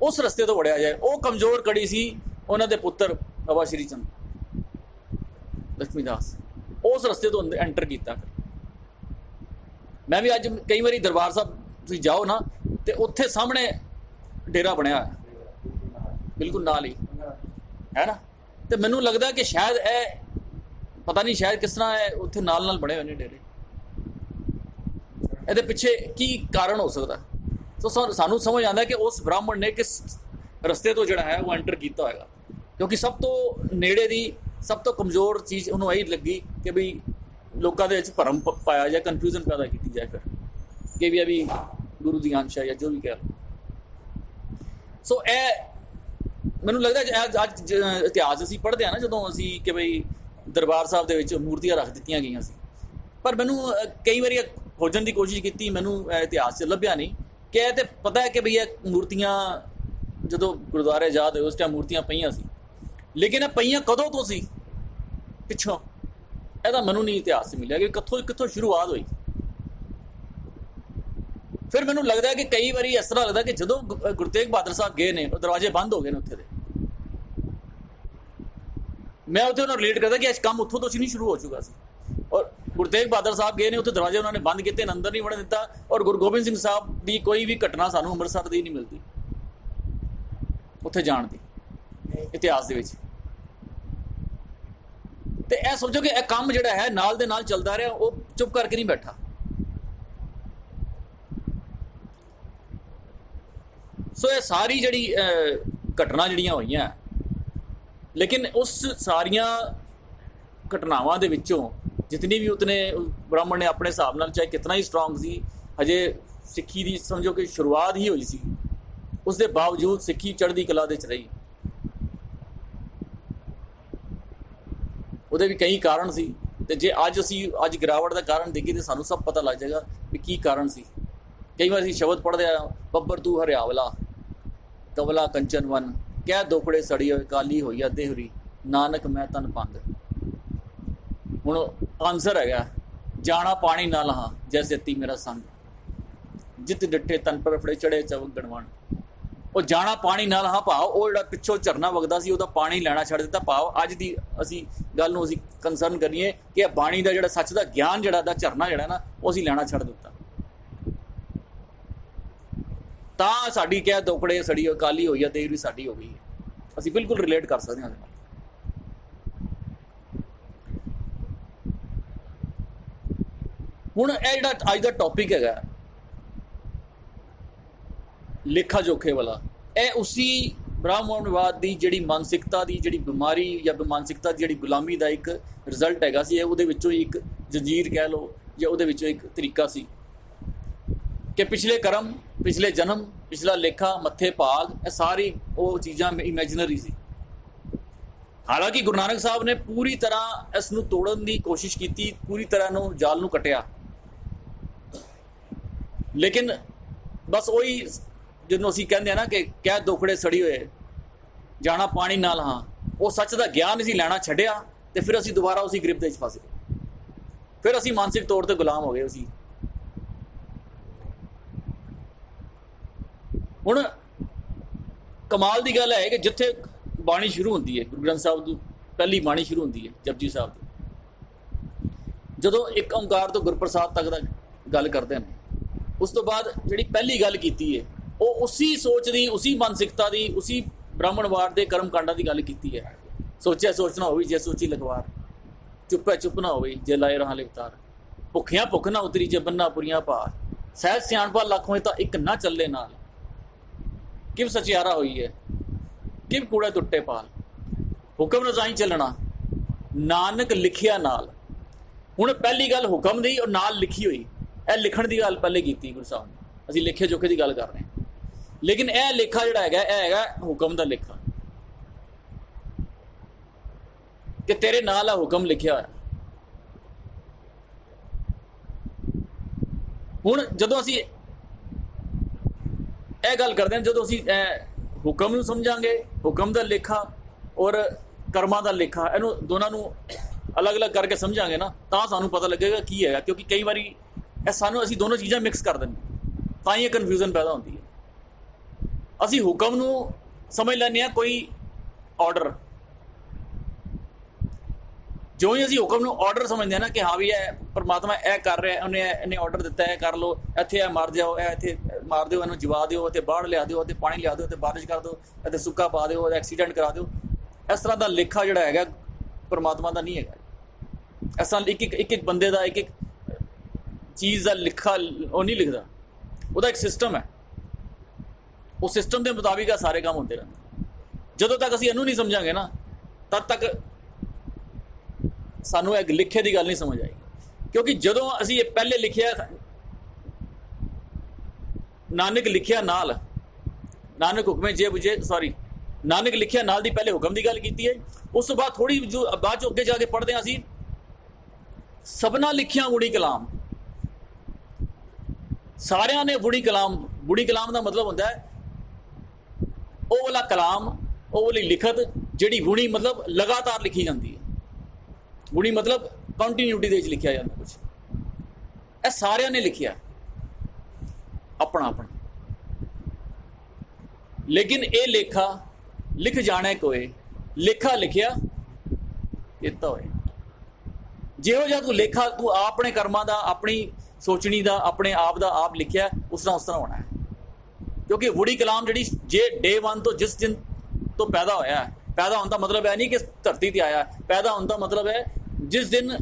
ਉਸ ਰਸਤੇ ਤੋਂ ਵੜਿਆ ਜਾਏ। ਉਹ ਕਮਜ਼ੋਰ ਕੜੀ ਸੀ ਉਹਨਾਂ ਦੇ ਪੁੱਤਰ ਬਾਬਾ ਸ਼੍ਰੀ ਚੰਦ ਲక్ష్ਮੀ ਦਾਸ, ਉਸ ਰਸਤੇ ਤੋਂ ਐਂਟਰ ਕੀਤਾ। ਮੈਂ ਵੀ ਅੱਜ ਕਈ ਵਾਰੀ ਦਰਬਾਰ ਸਾਹਿਬ ਤੁਸੀਂ ਜਾਓ ਨਾ ਤੇ ਉੱਥੇ ਸਾਹਮਣੇ ਡੇਰਾ ਬਣਿਆ ਬਿਲਕੁਲ ਨਾਲ ਹੀ ਹੈ ਨਾ, ਤੇ ਮੈਨੂੰ ਲੱਗਦਾ ਕਿ ਸ਼ਾਇਦ ਇਹ ਪਤਾ ਨਹੀਂ ਸ਼ਾਇਦ ਕਿਸ ਤਰ੍ਹਾਂ ਹੈ ਉੱਥੇ ਨਾਲ ਨਾਲ ਬਣੇ ਹੋਏ ਨੇ ਡੇਰੇ, ਇਹਦੇ ਪਿੱਛੇ ਕੀ ਕਾਰਨ ਹੋ ਸਕਦਾ। ਸੋ ਸਾਨੂੰ ਸਮਝ ਆਉਂਦਾ ਕਿ ਉਸ ਬ੍ਰਾਹਮਣ ਨੇ ਕਿਸ ਰਸਤੇ ਤੋਂ ਜਿਹੜਾ ਹੈ ਉਹ ਐਂਟਰ ਕੀਤਾ ਹੋਏਗਾ, ਕਿਉਂਕਿ ਸਭ ਤੋਂ ਨੇੜੇ ਦੀ ਸਭ ਤੋਂ ਕਮਜ਼ੋਰ ਚੀਜ਼ ਉਹਨੂੰ ਇਹੀ ਲੱਗੀ ਕਿ ਵੀ ਲੋਕਾਂ ਦੇ ਵਿੱਚ ਭਰਮ ਪਾਇਆ ਜਾਏ, ਕਨਫਿਊਜ਼ਨ ਪੈਦਾ ਕੀਤੀ ਜਾਏ, ਫਿਰ ਕਿ ਵੀ ਇਹ ਵੀ ਗੁਰੂ ਦੀ ਅੰਸ਼ ਹੈ ਜਾਂ ਜੋ ਵੀ ਕਹਿ ਲਓ। ਸੋ ਇਹ ਮੈਨੂੰ ਲੱਗਦਾ ਅੱਜ ਇਤਿਹਾਸ ਅਸੀਂ ਪੜ੍ਹਦੇ ਹਾਂ ਨਾ, ਜਦੋਂ ਅਸੀਂ ਕਿ ਬਈ ਦਰਬਾਰ ਸਾਹਿਬ ਦੇ ਵਿੱਚ ਮੂਰਤੀਆਂ ਰੱਖ ਦਿੱਤੀਆਂ ਗਈਆਂ ਸੀ, ਪਰ ਮੈਨੂੰ ਕਈ ਵਾਰੀ ਖੋਜਣ ਦੀ ਕੋਸ਼ਿਸ਼ ਕੀਤੀ, ਮੈਨੂੰ ਇਤਿਹਾਸ 'ਚ ਲੱਭਿਆ ਨਹੀਂ ਕਿ ਇਹ ਤਾਂ ਪਤਾ ਹੈ ਕਿ ਬਈ ਇਹ ਮੂਰਤੀਆਂ ਜਦੋਂ ਗੁਰਦੁਆਰੇ ਆਜ਼ਾਦ ਹੋਏ ਉਸ ਟਾਈਮ ਮੂਰਤੀਆਂ ਪਈਆਂ ਸੀ, ਲੇਕਿਨ ਇਹ ਪਈਆਂ ਕਦੋਂ ਤੋਂ ਸੀ ਪਿੱਛੋਂ, ਇਹਦਾ ਮੈਨੂੰ ਨਹੀਂ ਇਤਿਹਾਸ 'ਚ ਮਿਲਿਆ ਕਿ ਕਿੱਥੋਂ ਸ਼ੁਰੂਆਤ ਹੋਈ। ਫਿਰ ਮੈਨੂੰ ਲੱਗਦਾ ਕਿ ਕਈ ਵਾਰੀ ਇਸ ਤਰ੍ਹਾਂ ਲੱਗਦਾ ਕਿ ਜਦੋਂ ਗੁਰੂ ਤੇਗ ਬਹਾਦਰ ਸਾਹਿਬ ਗਏ ਨੇ, ਉਹ ਦਰਵਾਜ਼ੇ ਬੰਦ ਹੋ ਗਏ ਨੇ ਉੱਥੇ ਦੇ, ਮੈਂ ਉੱਥੇ ਉਹਨਾਂ ਰਿਲੇਟ ਕਰਦਾ ਕਿ ਇਸ ਕੰਮ ਉੱਥੋਂ ਤੋਂ ਨਹੀਂ ਸ਼ੁਰੂ ਹੋ ਚੁੱਕਾ ਸੀ, ਔਰ ਗੁਰੂ ਤੇਗ ਬਹਾਦਰ ਸਾਹਿਬ ਗਏ ਨੇ ਉੱਥੇ ਦਰਵਾਜ਼ੇ ਉਹਨਾਂ ਨੇ ਬੰਦ ਕੀਤੇ, ਅੰਦਰ ਨਹੀਂ ਵੜਨ ਦਿੱਤਾ। ਔਰ ਗੁਰੂ ਗੋਬਿੰਦ ਸਿੰਘ ਸਾਹਿਬ ਦੀ ਕੋਈ ਵੀ ਘਟਨਾ ਸਾਨੂੰ ਅੰਮ੍ਰਿਤਸਰ ਦੀ ਨਹੀਂ ਮਿਲਦੀ ਉੱਥੇ ਜਾਣ ਦੀ ਇਤਿਹਾਸ ਦੇ ਵਿੱਚ। ਤੇ ਇਹ ਸਮਝੋ ਕਿ ਇਹ ਕੰਮ ਜਿਹੜਾ ਹੈ ਨਾਲ ਦੇ ਨਾਲ ਚੱਲਦਾ ਰਿਹਾ, ਉਹ ਚੁੱਪ ਕਰਕੇ ਨਹੀਂ ਬੈਠਾ। ਸੋ ਇਹ ਸਾਰੀ ਜਿਹੜੀ ਘਟਨਾ ਜਿਹੜੀਆਂ ਹੋਈਆਂ, ਲੇਕਿਨ ਉਸ ਸਾਰੀਆਂ ਘਟਨਾਵਾਂ ਦੇ ਵਿੱਚੋਂ ਜਿਤਨੀ ਵੀ ਉਤਨੇ ਬ੍ਰਾਹਮਣ ਨੇ ਆਪਣੇ ਹਿਸਾਬ ਨਾਲ, ਚਾਹੇ ਕਿਤਨਾ ਹੀ ਸਟਰੋਂਗ ਸੀ, ਹਜੇ ਸਿੱਖੀ ਦੀ ਸਮਝੋ ਕਿ ਸ਼ੁਰੂਆਤ ਹੀ ਹੋਈ ਸੀ, ਉਸ ਦੇ ਬਾਵਜੂਦ ਸਿੱਖੀ ਚੜ੍ਹਦੀ ਕਲਾ ਦੇ 'ਚ ਰਹੀ। ਉਹਦੇ ਵੀ ਕਈ ਕਾਰਨ ਸੀ, ਤੇ ਜੇ ਅੱਜ ਗਿਰਾਵਟ ਦਾ ਕਾਰਨ ਦੇਖੀਏ ਤਾਂ ਸਾਨੂੰ ਸਭ ਪਤਾ ਲੱਗ ਜਾਏਗਾ ਵੀ ਕੀ ਕਾਰਨ ਸੀ। ਕਈ ਵਾਰ ਅਸੀਂ ਸ਼ਬਦ ਪੜ੍ਹਦੇ ਆ, ਬੱਬਰ ਤੂੰ ਹਰਿਆਵਲਾ ਕਵਲਾ ਕੰਚਨ ਵਨ, ਕਹਿ ਦੋਖੜੇ ਸੜੀ ਹੋਏ ਕਾਲੀ ਹੋਈਆ ਦੇਹਰੀ, ਨਾਨਕ ਮੈਂ ਤਨ ਭੰਗ। ਹੁਣ ਆਨਸਰ ਹੈਗਾ, ਜਾਣਾ ਪਾਣੀ ਨਾ ਲਹਾ ਜੈਸੇ ਤੀ ਮੇਰਾ ਸੰਗ, ਜਿੱਤ ਡਿੱਠੇ ਤਨ ਪਰ ਫੜੇ ਚੜੇ ਚਵਗਣ ਵਣ। ਉਹ ਜਾਣਾ ਪਾਣੀ ਨਾ ਲਹਾ ਭਾਵ ਉਹ ਜਿਹੜਾ ਪਿੱਛੋਂ ਝਰਨਾ ਵਗਦਾ ਸੀ ਉਹਦਾ ਪਾਣੀ ਲੈਣਾ ਛੱਡ ਦਿੱਤਾ। ਭਾਵ ਅੱਜ ਦੀ ਅਸੀਂ ਗੱਲ ਨੂੰ ਅਸੀਂ ਕੰਸਰਨ ਕਰੀਏ ਕਿ ਇਹ ਬਾਣੀ ਦਾ ਜਿਹੜਾ ਸੱਚ ਦਾ ਗਿਆਨ ਜਿਹੜਾ ਦਾ ਝਰਨਾ ਜਿਹੜਾ ਨਾ ਉਹ ਅਸੀਂ ਲੈਣਾ ਛੱਡ ਦਿੱਤਾ, ਤਾਂ ਸਾਡੀ ਕਹਿ ਦੋਖੜੇ ਸੜੀ ਹੋਈ ਕਾਲੀ ਹੋਈ ਆ ਦੇਰ ਵੀ ਸਾਡੀ ਹੋ ਗਈ ਹੈ। ਅਸੀਂ ਬਿਲਕੁਲ ਰਿਲੇਟ ਕਰ ਸਕਦੇ ਹਾਂ। ਹੁਣ ਇਹ ਜਿਹੜਾ ਅੱਜ ਦਾ ਟੌਪਿਕ ਹੈਗਾ ਲੇਖਾ ਜੋਖੇ ਵਾਲਾ, ਇਹ ਉਸੀ ਬ੍ਰਾਹਮਣਵਾਦ ਦੀ ਜਿਹੜੀ ਮਾਨਸਿਕਤਾ ਦੀ ਜਿਹੜੀ ਬਿਮਾਰੀ ਜਾਂ ਮਾਨਸਿਕਤਾ ਦੀ ਜਿਹੜੀ ਗੁਲਾਮੀ ਦਾ ਇੱਕ ਰਿਜ਼ਲਟ ਹੈਗਾ ਸੀ। ਇਹ ਉਹਦੇ ਵਿੱਚੋਂ ਇੱਕ ਜੰਜੀਰ ਕਹਿ ਲਓ ਜਾਂ ਉਹਦੇ ਵਿੱਚੋਂ ਇੱਕ ਤਰੀਕਾ ਸੀ ਕਿ ਪਿਛਲੇ ਕਰਮ, ਪਿਛਲੇ ਜਨਮ, ਪਿਛਲਾ ਲੇਖਾ, ਮੱਥੇ ਭਾਗ, ਇਹ ਸਾਰੀ ਉਹ ਚੀਜ਼ਾਂ ਇਮੈਜਨਰੀ ਸੀ। ਹਾਲਾਂਕਿ ਗੁਰੂ ਨਾਨਕ ਸਾਹਿਬ ਨੇ ਪੂਰੀ ਤਰ੍ਹਾਂ ਇਸ ਨੂੰ ਤੋੜਨ ਦੀ ਕੋਸ਼ਿਸ਼ ਕੀਤੀ, ਪੂਰੀ ਤਰ੍ਹਾਂ ਨੂੰ ਜਾਲ ਨੂੰ ਕੱਟਿਆ, ਲੇਕਿਨ ਬਸ ਉਹੀ ਜਿਹਨੂੰ ਅਸੀਂ ਕਹਿੰਦੇ ਆ ਨਾ ਕਿ ਕਹਿ ਦੋਖੜੇ ਸੜੀ ਹੋਏ ਜਾਣਾ ਪਾਣੀ ਨਾਲ, ਹਾਂ ਉਹ ਸੱਚ ਦਾ ਗਿਆਨ ਅਸੀਂ ਲੈਣਾ ਛੱਡਿਆ ਤੇ ਫਿਰ ਅਸੀਂ ਦੁਬਾਰਾ ਉਸੇ ਗ੍ਰਿਪ ਦੇ ਵਿੱਚ ਫਸ ਗਏ, ਫਿਰ ਅਸੀਂ ਮਾਨਸਿਕ ਤੌਰ ਤੇ ਗੁਲਾਮ ਹੋ ਗਏ। ਅਸੀਂ ਹੁਣ ਕਮਾਲ ਦੀ ਗੱਲ ਹੈ ਕਿ ਜਿੱਥੇ ਬਾਣੀ ਸ਼ੁਰੂ ਹੁੰਦੀ ਹੈ, ਗੁਰੂ ਗ੍ਰੰਥ ਸਾਹਿਬ ਦੀ ਪਹਿਲੀ ਬਾਣੀ ਸ਼ੁਰੂ ਹੁੰਦੀ ਹੈ ਜਪਜੀ ਸਾਹਿਬ ਦੀ, ਜਦੋਂ ਇੱਕ ਓਂਕਾਰ ਤੋਂ ਗੁਰਪ੍ਰਸਾਦ ਤੱਕ ਦਾ ਗੱਲ ਕਰਦੇ ਨੇ, ਉਸ ਤੋਂ ਬਾਅਦ ਜਿਹੜੀ ਪਹਿਲੀ ਗੱਲ ਕੀਤੀ ਹੈ ਉਹ ਉਸੀ ਸੋਚ ਦੀ, ਉਸੀ ਮਾਨਸਿਕਤਾ ਦੀ, ਉਸੀ ਬ੍ਰਾਹਮਣਵਾਦ ਦੇ ਕਰਮ ਕਾਂਡਾਂ ਦੀ ਗੱਲ ਕੀਤੀ ਹੈ। ਸੋਚਿਆ ਸੋਚਣਾ ਹੋਵੇ ਜੇ ਸੋਚੀ ਲਖਵਾਰ, ਚੁੱਪੈ ਚੁੱਪ ਨਾ ਹੋਵੇ ਜੇ ਲਾਏ ਰਹਾਂ ਲਿਵਤਾਰ, ਭੁੱਖਿਆਂ ਭੁੱਖ ਨਾ ਉਤਰੀ ਜੇ ਬੰਨਾ ਪੁਰੀਆਂ ਭਾਰ, ਸਹਿਜ ਸਿਆਣਪਾ ਲੱਖ ਹੋਏ ਤਾਂ ਇੱਕ ਨਾ ਚੱਲੇ ਨਾਲ। किव सचियारा हुई है, किव कूड़े टुट्टे पाल, हुक्म रजाई चलना, नानक लिखिया नाल। हुण पहली गल हुक्म दी और नाल लिखी हुई, यह लिखण की गल पहले की गुरु साहब ने, असीं लेखे जोखे की गल कर रहे हैं। लेकिन यह लेखा जिहड़ा हैगा यह हैगा हुक्म का लेखा कि तेरे नाल आ हुक्म लिखिया होया। हुण जदों असीं यह गल करते हैं, जो असीं हुक्म नूं समझांगे, हुक्म का लेखा और कर्मां का लेखा, इहनूं दोनों नूं अलग अलग करके समझांगे ना, तां सानूं पता लगेगा की है। क्योंकि कई बारी सानूं असीं दोनों चीज़ां मिक्स कर दिंदे, तां ही कन्फ्यूजन पैदा होती है। असीं हुक्म नूं समझ लैंदे हां कोई ऑर्डर, जो ही असीं हुक्म नूं ऑर्डर समझते हैं ना कि हाँ भी यह परमात्मा यह कर रहा है, उन्हें इन्हें ऑर्डर दिता है, कर लो, इत्थे यह मर जाओ, इत्थे मार दो, इन्हूं जवा दो, इत्थे बाढ़ लिया दो, इत्थे पानी लिया दो, इत्थे बारिश कर दो, इत्थे सुक्का पा दो, एक्सीडेंट करा दो। इस तरह का लेखा जिहड़ा हैगा परमात्मा का नहीं है। इस तरह एक एक बंदे का एक एक चीज़ का लिखा वो नहीं लिखता, वो एक सिस्टम है, उस सिस्टम के मुताबिक सारे काम होते रहते। जदों तक असीं इहनूं नहीं समझांगे ना, तद तक सानू एक लिखे की गल नहीं समझ आएगी। क्योंकि जदों असीं ये पहले लिखिया नानक लिखिया नाल, नानक हुक्मे जे बुझे, सॉरी नानक लिखिया नाल दी पहले हुक्म की गल की है। उस तो बाद थोड़ी जो बाद चो अगे जाके पढ़ते हैं असीं सबना लिखिया बुड़ी कलाम, सारियां ने बुड़ी कलाम। बुड़ी कलाम का मतलब होता है वो वाला कलाम, वो वाली लिखत जिहड़ी बुणी मतलब लगातार लिखी जाती है। बुणी मतलब कंटीन्यूटी दे विच लिखिया जाता कुछ, यह सारियां ने लिखिया अपना अपना। लेकिन ये लेखा लिख जाने कोई, लेखा लिखिया किता होए। जिहो जिहा तू लेखा तू अपने कर्मां दा, अपनी सोचनी दा, अपने आप दा आप लिखिया, उस तरह होना है। क्योंकि बुड़ी कलाम जिहड़ी जे डे वन तो जिस दिन तो पैदा होया है, पैदा होने का मतलब है नहीं कि धरती पर आया, पैदा होने का मतलब है जिस दिन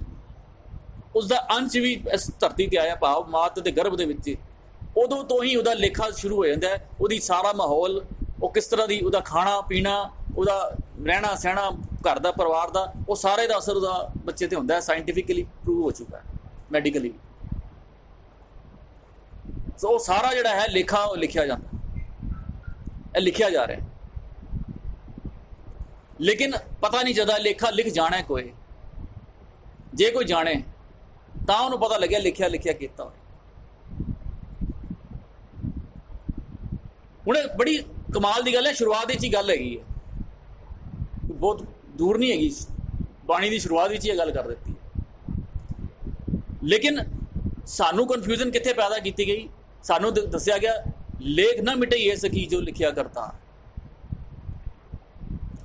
उसका अंश भी इस धरती पर आया, भाव मात के गर्भ के विच, उदों तो ही उसका लेखा शुरू हो जाता है। वो सारा माहौल, वो किस तरह की, उसका खाना पीना, उसका रहना सहना, घर का परिवार का, वो सारे का असर उसका बच्चे पर होता है। साइंटिफिकली प्रूव हो चुका है, मैडिकली। सो वो सारा जिहड़ा है लेखा वो लिखिया जाता है, लिखिया जा रहा है। लेकिन पता नहीं चलता लेखा लिख जाना है कोई, जे कोई जाने तां उन्होंने पता लगे लिखिया लिखिया किता होए। हुण बड़ी कमाल की गल है, शुरुआत ही गल हैगी है, बहुत दूर नहीं हैगी, बाणी की शुरुआत ही गल कर दी। लेकिन सानू कन्फ्यूजन कित्थे पैदा की गई, सानू दस्या गया लेख ना मिटे ये सकी जो लिखिया करता।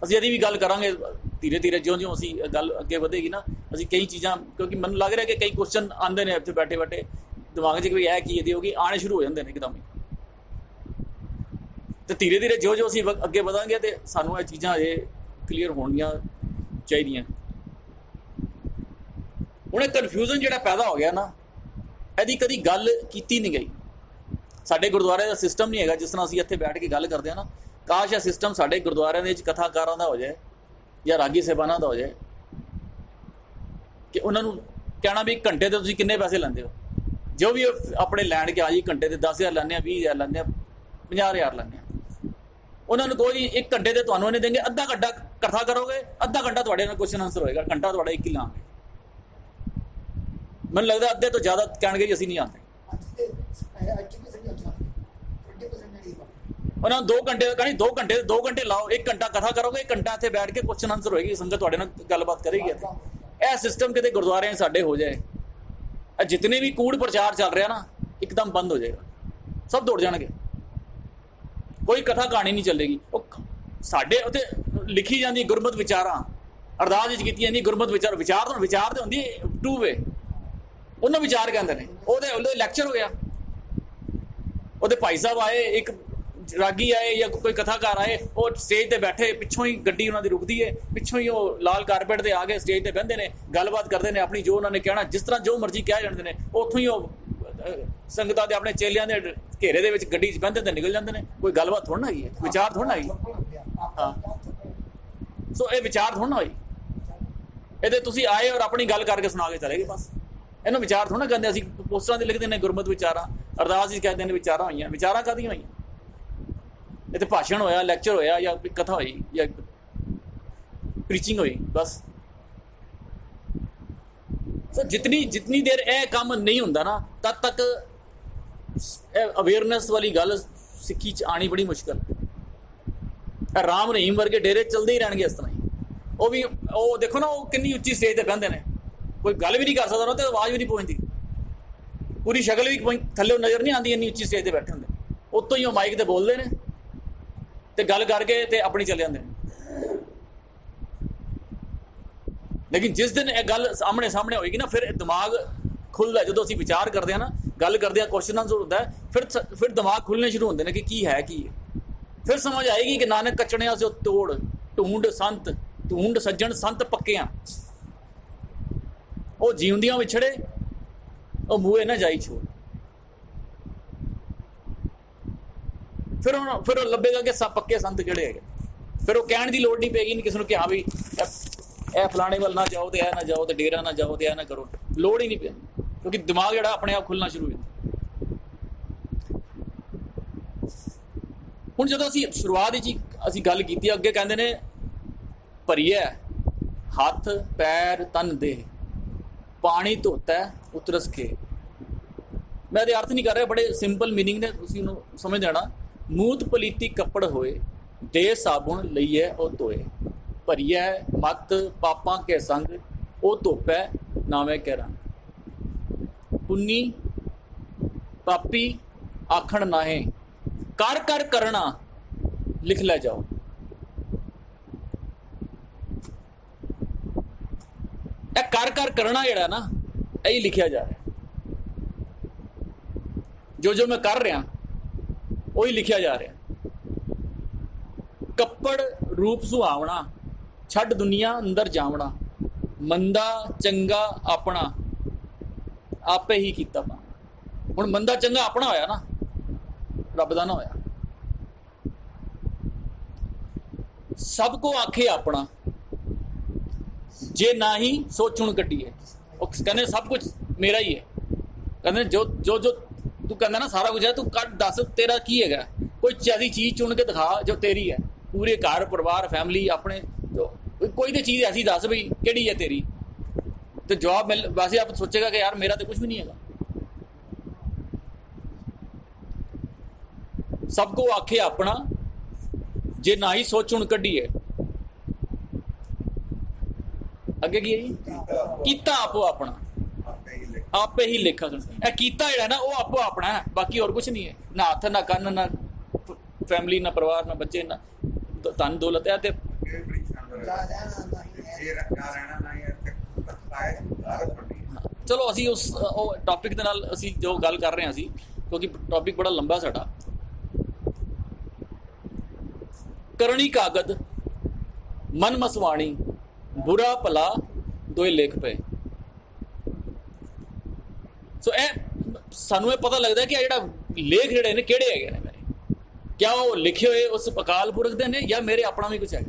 असीं यदि भी गल करांगे धीरे धीरे, ज्यों ज्यों असीं गल अगे वधेगी ना, असीं कई चीज़ां, क्योंकि मैं लग रहा है कि कई क्वेश्चन आते हैं इत्थे बैठे बैठे दिमाग च, कि यह की यदि होगी, आने शुरू हो जाते हैं एकदम ही। तो धीरे धीरे जो जो असीं अगे वधांगे तो सानू ये चीज़ां अजे क्लीयर होणियां चाहिए। हुण कन्फ्यूजन जिहड़ा पैदा हो गया ना, यदि कभी गल की नहीं गई। साडे गुरुद्वारे का सिस्टम नहीं है जिस तरह असीं इत्थे बैठ के गल करते हैं ना, काश यह सिस्टम साडे गुरुद्वारियां दे विच कथाकारां दा हो जाए या रागी साहिबानां दा हो जाए, कि उन्होंने कहना भी घंटे तो तुसीं किन्ने पैसे लैंदे हो, जो भी अपने लैंड के आ जी घंटे के 10,000 लैंदे, 20,000 लैंदे, 50,000 लैंदे। उन्होंने कोई एक घंटे से तुहानूं नहीं देंगे, अद्धा घंटा कथा करोगे, अद्धा घंटा तुहाडे नाल क्वेश्चन आंसर होएगा, घंटा तुहाडा एक ही लांगे। मैनूं लगदा अद्धे तो ज़्यादा कहणगे जी असीं नहीं आते। उन्होंने 2 घंटे कहनी, 2 घंटे लाओ, 1 घंटा कथा करोगे, 1 घंटा इत्थे बैठ के क्वेश्चन आंसर होएगी, संगत तुहाडे नाल गलबात करेगी। यह सिस्टम कितने गुरुद्वारे साडे हो जाए, जितने भी कूड़ प्रचार चल रहा ना एकदम बंद हो जाएगा, सब दौड़ जाएंगे, कोई कथा कहानी नहीं चलेगी। साडे उत्ते लिखी जाती गुरमत विचारां, अरदास विच कीती जांदी गुरमत विचार, विचार तो होंदी 2 वे, उन्होंने विचार कहते हैं, वो लैक्चर हो गया, वो भाई साहब आए, एक रागी आए या कोई कथाकार आए, वो स्टेज पर बैठे, पिछों ही गड्डी उन्होंने रुकती है, पिछों ही वो लाल कारपेट से आ गए स्टेज पर बहते हैं, गलबात करते हैं, अपनी जो उन्होंने कहना, जिस तरह जो मर्जी कह जाते हैं, उतों ही ਸੰਗਤਾਂ ਦੇ ਆਪਣੇ ਚੇਲਿਆਂ ਦੇ ਘੇਰੇ ਦੇ ਵਿੱਚ ਗੱਡੀ 'ਚ ਬਹਿੰਦੇ ਤੇ ਨਿਕਲ ਜਾਂਦੇ ਨੇ। ਕੋਈ ਗੱਲਬਾਤ ਥੋੜ੍ਹਾ ਨਾ ਹੈਗੀ ਹੈ, ਵਿਚਾਰ ਥੋੜ੍ਹਾ ਨਾ ਹੈਗੀ। ਹਾਂ, ਸੋ ਇਹ ਵਿਚਾਰ ਥੋੜ੍ਹਾ ਨਾ ਹੋਈ। ਇਹਦੇ ਤੁਸੀਂ ਆਏ ਔਰ ਆਪਣੀ ਗੱਲ ਕਰਕੇ ਸੁਣਾ ਕੇ ਚਲੇ ਗਏ, ਬਸ। ਇਹਨੂੰ ਵਿਚਾਰ ਥੋੜ੍ਹਾ ਨਾ ਕਹਿੰਦੇ। ਅਸੀਂ ਪੋਸਟਰਾਂ 'ਤੇ ਲਿਖਦੇ ਨੇ ਗੁਰਮਤਿ ਵਿਚਾਰਾਂ, ਅਰਦਾਸ 'ਚ ਕਹਿੰਦੇ ਨੇ ਵਿਚਾਰਾਂ ਹੋਈਆਂ। ਵਿਚਾਰਾਂ ਕਾਹਦੀਆਂ ਹੋਈਆਂ? ਇਹ ਤਾਂ ਭਾਸ਼ਣ ਹੋਇਆ, ਲੈਕਚਰ ਹੋਇਆ, ਜਾਂ ਕਥਾ ਹੋਈ, ਜਾਂ ਪ੍ਰੀਚਿੰਗ ਹੋਈ, ਬਸ। ਸੋ ਜਿਤਨੀ ਦੇਰ ਇਹ ਕੰਮ ਨਹੀਂ ਹੁੰਦਾ ਨਾ, ਤਦ ਤੱਕ ਇਹ ਅਵੇਅਰਨੈਸ ਵਾਲੀ ਗੱਲ ਸਿੱਖੀ 'ਚ ਆਉਣੀ ਬੜੀ ਮੁਸ਼ਕਿਲ ਹੈ। ਰਾਮ ਰਹੀਮ ਵਰਗੇ ਡੇਰੇ ਚੱਲਦੇ ਹੀ ਰਹਿਣਗੇ ਇਸ ਤਰ੍ਹਾਂ ਹੀ। ਉਹ ਦੇਖੋ ਨਾ, ਉਹ ਕਿੰਨੀ ਉੱਚੀ ਸਟੇਜ 'ਤੇ ਬਹਿੰਦੇ ਨੇ, ਕੋਈ ਗੱਲ ਵੀ ਨਹੀਂ ਕਰ ਸਕਦਾ ਉਹਨਾਂ 'ਤੇ, ਆਵਾਜ਼ ਵੀ ਨਹੀਂ ਪਹੁੰਚਦੀ, ਪੂਰੀ ਸ਼ਕਲ ਵੀ ਥੱਲੇ ਨਜ਼ਰ ਨਹੀਂ ਆਉਂਦੀ, ਇੰਨੀ ਉੱਚੀ ਸਟੇਜ 'ਤੇ ਬੈਠੇ ਹੁੰਦੇ। ਉੱਤੋਂ ਹੀ ਉਹ ਮਾਈਕ 'ਤੇ ਬੋਲਦੇ ਨੇ ਤੇ ਗੱਲ ਕਰਕੇ ਤੇ ਆਪਣੀ ਚਲੇ ਜਾਂਦੇ ਨੇ। ਲੇਕਿਨ ਜਿਸ ਦਿਨ ਇਹ ਗੱਲ ਸਾਹਮਣੇ ਹੋਏਗੀ ਨਾ, ਫਿਰ ਦਿਮਾਗ ਖੁੱਲ੍ਹਦਾ। ਜਦੋਂ ਅਸੀਂ ਵਿਚਾਰ ਕਰਦੇ ਹਾਂ ਨਾ, ਗੱਲ ਕਰਦੇ ਹਾਂ, ਕੁਐਸਚਨ ਆਨਸਰ ਹੁੰਦਾ ਹੈ, ਫਿਰ ਦਿਮਾਗ ਖੁੱਲ੍ਹਣੇ ਸ਼ੁਰੂ ਹੁੰਦੇ ਨੇ ਕਿ ਕੀ ਹੈ। ਫਿਰ ਸਮਝ ਆਏਗੀ ਕਿ ਨਾਨਕ ਕੱਚਣਿਆਂ ਸੇ ਤੋੜ, ਢੂੰਡ ਸੱਜਣ ਸੰਤ ਪੱਕਿਆਂ, ਉਹ ਜਿਉਂਦਿਆਂ ਵਿਛੜੇ, ਉਹ ਮੂਹੇ ਨਾ ਜਾਈ ਛੋੜ। ਫਿਰ ਉਹ ਲੱਭੇਗਾ ਕਿ ਪੱਕੇ ਸੰਤ ਕਿਹੜੇ ਹੈਗੇ। ਫਿਰ ਉਹ ਕਹਿਣ ਦੀ ਲੋੜ ਨਹੀਂ ਪਏਗੀ ਕਿਸੇ ਨੂੰ ਕਿ ਹਾਂ ਵੀ ਇਹ ਫਲਾਣੇ ਵੱਲ ਨਾ ਜਾਓ, ਤੇ ਇਹ ਨਾ ਜਾਓ, ਤੇ ਡੇਰਾ ਨਾ ਜਾਓ, ਤੇ ਇਹ ਨਾ ਕਰੋ। ਲੋੜ ਹੀ ਨਹੀਂ ਪੈਂਦੀ, ਕਿਉਂਕਿ ਦਿਮਾਗ ਜਿਹੜਾ ਆਪਣੇ ਆਪ ਖੁੱਲ੍ਹਣਾ ਸ਼ੁਰੂ ਹੋ ਜਾਂਦਾ। ਹੁਣ ਜਦੋਂ ਅਸੀਂ ਸ਼ੁਰੂਆਤ ਵਿੱਚ ਅਸੀਂ ਗੱਲ ਕੀਤੀ, ਅੱਗੇ ਕਹਿੰਦੇ ਨੇ ਭਰੀਏ ਹੱਥ ਪੈਰ ਤਨ ਦੇਹ, ਪਾਣੀ ਧੋਤਾ ਉਤਰਸ ਕੇ। ਮੈਂ ਇਹਦੇ ਅਰਥ ਨਹੀਂ ਕਰ ਰਿਹਾ, ਬੜੇ ਸਿੰਪਲ ਮੀਨਿੰਗ ਨੇ, ਤੁਸੀਂ ਉਹਨੂੰ ਸਮਝ ਲੈਣਾ। ਮੂਤ ਪਲੀਤੀ ਕੱਪੜ ਹੋਏ, ਦੇ ਸਾਬੁਣ ਲਈਏ ਉਹ ਧੋਏ। ਭਰੀਏ ਮੱਤ ਪਾਪਾਂ ਕੇ ਸੰਗ, ਉਹ ਧੋਪੈ ਨਾਵੇਂ ਕੇ ਰੰਗ। ਪੁੰਨੀ ਪਾਪੀ ਆਖਣ ਨਾਹੇ, ਕਰ ਕਰ ਕਰਨਾ ਲਿਖ ਲੈ ਜਾਓ। ਇਹ ਕਰ ਕਰ ਕਰਨਾ ਜਿਹੜਾ ਨਾ, ਇਹੀ ਲਿਖਿਆ ਜਾ ਰਿਹਾ। ਜੋ ਮੈਂ ਕਰ ਰਿਹਾ ਉਹੀ ਲਿਖਿਆ ਜਾ ਰਿਹਾ। ਕੱਪੜ ਰੂਪ ਸੁਹਾਵਣਾ, ਛੱਡ ਦੁਨੀਆ ਅੰਦਰ ਜਾਵਣਾ। ਮੰਦਾ ਚੰਗਾ ਆਪਣਾ, ਆਪੇ ਹੀ ਕੀਤਾ ਪਾਣਾ। ਹੁਣ ਮੰਦਾ ਚੰਗਾ ਆਪਣਾ ਹੋਇਆ ਨਾ, ਰੱਬ ਦਾ ਨਾ ਹੋਇਆ। ਸਭ ਕੋ ਆਖੇ ਆਪਣਾ, ਜੇ ਨਾ ਹੀ ਸੋਚਣ ਕੱਢੀਏ। ਉਹ ਕਹਿੰਦੇ ਸਭ ਕੁਝ ਮੇਰਾ ਹੀ ਹੈ। ਕਹਿੰਦੇ ਜੋ ਤੂੰ ਕਹਿੰਦਾ ਨਾ ਸਾਰਾ ਕੁਝ ਹੈ, ਤੂੰ ਕੱਢ ਦੱਸ ਤੇਰਾ ਕੀ ਹੈਗਾ। ਕੋਈ ਐਸੀ ਚੀਜ਼ ਚੁਣ ਕੇ ਦਿਖਾ ਜੋ ਤੇਰੀ ਹੈ। ਪੂਰੇ ਘਰ ਪਰਿਵਾਰ ਫੈਮਿਲੀ ਆਪਣੇ, ਕੋਈ ਤਾਂ ਚੀਜ਼ ਐਸੀ ਦੱਸ ਬਈ ਕਿਹੜੀ ਹੈ ਤੇਰੀ। ਤੇ ਜਵਾਬ ਵੈਸੇ ਆਪ ਸੋਚੇਗਾ ਕਿ ਯਾਰ ਮੇਰਾ ਤਾਂ ਕੁਝ ਵੀ ਨਹੀਂ ਹੈਗਾ। ਸਭ ਕੋ ਆਖੇ ਆਪਣਾ, ਜੇ ਨਾ ਹੀ ਸੋਚਣ ਕੱਢੀਏ। ਅੱਗੇ ਕੀ ਹੈ ਜੀ? ਕੀਤਾ ਆਪੋ ਆਪਣਾ, ਆਪੇ ਹੀ ਲੇਖਾ। ਇਹ ਕੀਤਾ ਜਿਹੜਾ ਨਾ, ਉਹ ਆਪੋ ਆਪਣਾ ਹੈ, ਬਾਕੀ ਹੋਰ ਕੁਝ ਨਹੀਂ ਹੈ। ਨਾ ਹੱਥ ਨਾ ਕੰਨ, ਨਾ ਫੈਮਿਲੀ, ਨਾ ਪਰਿਵਾਰ, ਨਾ ਬੱਚੇ, ਨਾ ਧਨ ਦੌਲਤ ਹੈ। ਤੇ ਚਲੋ ਅਸੀਂ ਉਹ ਟੌਪਿਕ ਦੇ ਨਾਲ ਅਸੀਂ ਜੋ ਗੱਲ ਕਰ ਰਹੇ ਹਾਂ ਸੀ, ਕਿਉਂਕਿ ਟੌਪਿਕ ਬੜਾ ਲੰਬਾ ਸਾਡਾ। ਕਰਨੀ ਕਾਗਦ ਮਨ ਮਸਵਾਣੀ, ਬੁਰਾ ਭਲਾ ਦੋਏ ਲੇਖ ਪਏ। ਸੋ ਇਹ ਸਾਨੂੰ ਇਹ ਪਤਾ ਲੱਗਦਾ ਕਿ ਇਹ ਜਿਹੜਾ ਲੇਖ ਜਿਹੜੇ ਨੇ ਕਿਹੜੇ ਹੈਗੇ ਨੇ ਮੇਰੇ, ਕਿਆ ਉਹ ਲਿਖੇ ਹੋਏ ਉਸ ਅਕਾਲ ਪੁਰਖ ਦੇ ਨੇ ਜਾਂ ਮੇਰੇ ਆਪਣਾ ਵੀ ਕੁਝ ਹੈ।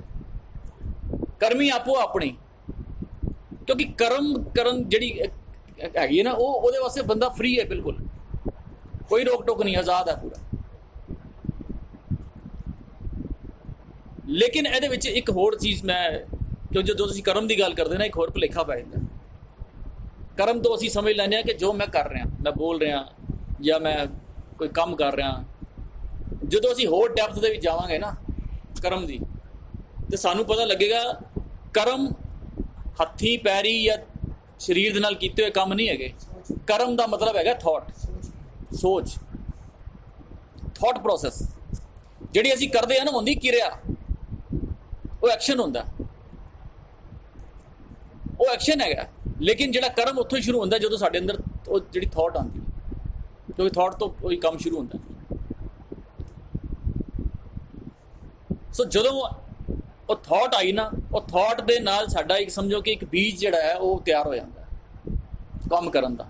ਕਰਮੀ ਆਪੋ ਆਪਣੀ, ਕਿਉਂਕਿ ਕਰਮ ਜਿਹੜੀ ਹੈਗੀ ਹੈ ਨਾ, ਉਹਦੇ ਵਾਸਤੇ ਬੰਦਾ ਫ੍ਰੀ ਹੈ, ਬਿਲਕੁਲ ਕੋਈ ਰੋਕ ਟੋਕ ਨਹੀਂ, ਆਜ਼ਾਦ ਹੈ ਪੂਰਾ। ਲੇਕਿਨ ਇਹਦੇ ਵਿੱਚ ਇੱਕ ਹੋਰ ਚੀਜ਼ ਕਿਉਂ ਜਦੋਂ ਤੁਸੀਂ ਕਰਮ ਦੀ ਗੱਲ ਕਰਦੇ ਨਾ, ਇੱਕ ਹੋਰ ਭੁਲੇਖਾ ਪੈ ਜਾਂਦਾ। ਕਰਮ ਤੋਂ ਅਸੀਂ ਸਮਝ ਲੈਂਦੇ ਹਾਂ ਕਿ ਜੋ ਮੈਂ ਕਰ ਰਿਹਾ, ਮੈਂ ਬੋਲ ਰਿਹਾ ਜਾਂ ਮੈਂ ਕੋਈ ਕੰਮ ਕਰ ਰਿਹਾ। ਜਦੋਂ ਅਸੀਂ ਹੋਰ ਡੈਪਥ ਦੇ ਵਿੱਚ ਜਾਵਾਂਗੇ ਨਾ ਕਰਮ ਦੀ, ਤੇ ਸਾਨੂੰ ਪਤਾ ਲੱਗੇਗਾ ਕਰਮ ਹੱਥੀ ਪੈਰੀ ਜਾਂ ਸਰੀਰ ਦੇ ਨਾਲ ਕੀਤੇ ਹੋਏ ਕੰਮ ਨਹੀਂ ਹੈਗੇ। ਕਰਮ ਦਾ ਮਤਲਬ ਹੈਗਾ ਥਾਟ, ਸੋਚ, ਥਾਟ ਪ੍ਰੋਸੈਸ। ਜਿਹੜੀ ਅਸੀਂ ਕਰਦੇ ਹਾਂ ਨਾ, ਹੁੰਦੀ ਕਿਰਿਆ, ਉਹ ਐਕਸ਼ਨ ਹੁੰਦਾ, ਉਹ ਐਕਸ਼ਨ ਹੈਗਾ। ਲੇਕਿਨ ਜਿਹੜਾ ਕਰਮ ਉੱਥੋਂ ਹੀ ਸ਼ੁਰੂ ਹੁੰਦਾ ਜਦੋਂ ਸਾਡੇ ਅੰਦਰ ਉਹ ਜਿਹੜੀ ਥਾਟ ਆਉਂਦੀ, ਕਿਉਂਕਿ ਥਾਟ ਤੋਂ ਉਹੀ ਕੰਮ ਸ਼ੁਰੂ ਹੁੰਦਾ। ਸੋ ਜਦੋਂ ਉਹ ਥਾਟ ਆਈ ਨਾ, ਉਹ ਥਾਟ ਦੇ ਨਾਲ ਸਾਡਾ ਇੱਕ ਸਮਝੋ ਕਿ ਇੱਕ ਬੀਜ ਜਿਹੜਾ ਹੈ ਉਹ ਤਿਆਰ ਹੋ ਜਾਂਦਾ ਕੰਮ ਕਰਨ ਦਾ।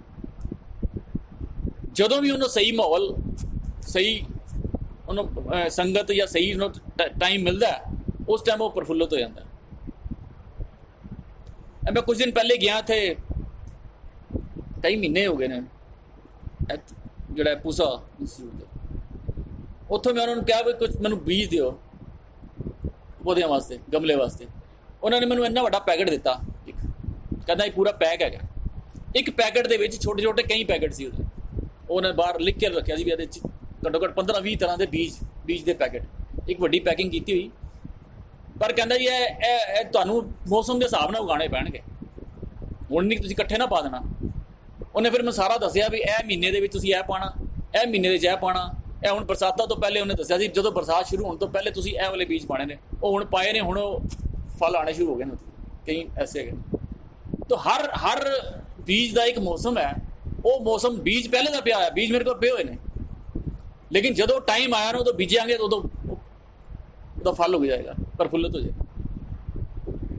ਜਦੋਂ ਵੀ ਉਹਨੂੰ ਸਹੀ ਮਾਹੌਲ, ਸਹੀ ਉਹਨੂੰ ਸੰਗਤ ਜਾਂ ਸਹੀ ਉਹਨੂੰ ਟਾਈਮ ਮਿਲਦਾ, ਉਸ ਟਾਈਮ ਉਹ ਪ੍ਰਫੁੱਲਤ ਹੋ ਜਾਂਦਾ। ਮੈਂ ਕੁਝ ਦਿਨ ਪਹਿਲੇ ਗਿਆ थे, ਕਈ ਮਹੀਨੇ ਹੋ ਗਏ ਨੇ, ਜਿਹੜਾ ਪੂਸਾ ਇੰਸਟੀਚਿਊਟ, ਉੱਥੋਂ ਮੈਂ ਉਹਨਾਂ ਨੂੰ ਕਿਹਾ ਵੀ ਕੁਝ ਮੈਨੂੰ ਬੀਜ ਦਿਓ ਪੌਦਿਆਂ ਵਾਸਤੇ, ਗਮਲੇ ਵਾਸਤੇ। ਉਹਨਾਂ ਨੇ ਮੈਨੂੰ ਇੰਨਾ ਵੱਡਾ ਪੈਕਟ ਦਿੱਤਾ, ਇੱਕ ਕਹਿੰਦਾ ਇਹ ਪੂਰਾ ਪੈਕ ਹੈਗਾ। ਇੱਕ ਪੈਕਟ ਦੇ ਵਿੱਚ ਛੋਟੇ ਛੋਟੇ ਕਈ ਪੈਕਟ ਸੀ ਉਹਦੇ, ਉਹਨੇ ਬਾਹਰ ਲਿਖ ਕੇ ਰੱਖਿਆ ਸੀ ਵੀ ਇਹਦੇ 'ਚ ਘੱਟੋ ਘੱਟ 15-20 ਤਰ੍ਹਾਂ ਦੇ ਬੀਜ ਦੇ ਪੈਕਟ, ਇੱਕ ਵੱਡੀ ਪੈਕਿੰਗ ਕੀਤੀ ਹੋਈ। ਪਰ ਕਹਿੰਦਾ ਜੀ ਇਹ ਤੁਹਾਨੂੰ ਮੌਸਮ ਦੇ ਹਿਸਾਬ ਨਾਲ ਉਗਾਉਣੇ ਪੈਣਗੇ, ਹੁਣ ਨਹੀਂ ਤੁਸੀਂ ਇਕੱਠੇ ਨਾ ਪਾ ਦੇਣਾ। ਉਹਨੇ ਫਿਰ ਮੈਨੂੰ ਸਾਰਾ ਦੱਸਿਆ ਵੀ ਇਹ ਮਹੀਨੇ ਦੇ ਵਿੱਚ ਤੁਸੀਂ ਇਹ ਪਾਉਣਾ, ਇਹ ਮਹੀਨੇ ਦੇ 'ਚ ਇਹ ਪਾਉਣਾ, ਇਹ ਹੁਣ ਬਰਸਾਤਾਂ ਤੋਂ ਪਹਿਲੇ ਉਹਨੇ ਦੱਸਿਆ ਸੀ ਜਦੋਂ ਬਰਸਾਤ ਸ਼ੁਰੂ ਹੋਣ ਤੋਂ ਪਹਿਲੇ ਤੁਸੀਂ ਇਹ ਵਾਲੇ ਬੀਜ ਪਾਉਣੇ ਨੇ। ਉਹ ਹੁਣ ਪਾਏ ਨੇ, ਹੁਣ ਉਹ ਫਲ ਆਉਣੇ ਸ਼ੁਰੂ ਹੋ ਗਏ ਨੇ, ਕਈ ਐਸੇ ਹੈਗੇ। ਤਾਂ ਹਰ ਬੀਜ ਦਾ ਇੱਕ ਮੌਸਮ ਹੈ। ਉਹ ਮੌਸਮ ਬੀਜ ਪਹਿਲੇ ਦਾ ਪਿਆ ਹੋਇਆ, ਬੀਜ ਮੇਰੇ ਕੋਲ ਪਏ ਹੋਏ ਨੇ, ਲੇਕਿਨ ਜਦੋਂ ਟਾਈਮ ਆਇਆ ਨਾ ਉਦੋਂ ਬੀਜਾਂਗੇ, ਉਦੋਂ ਉਹਦਾ ਫਲ ਹੋ ਜਾਏਗਾ, ਪ੍ਰਫੁੱਲਤ ਹੋ ਜਾਏਗਾ।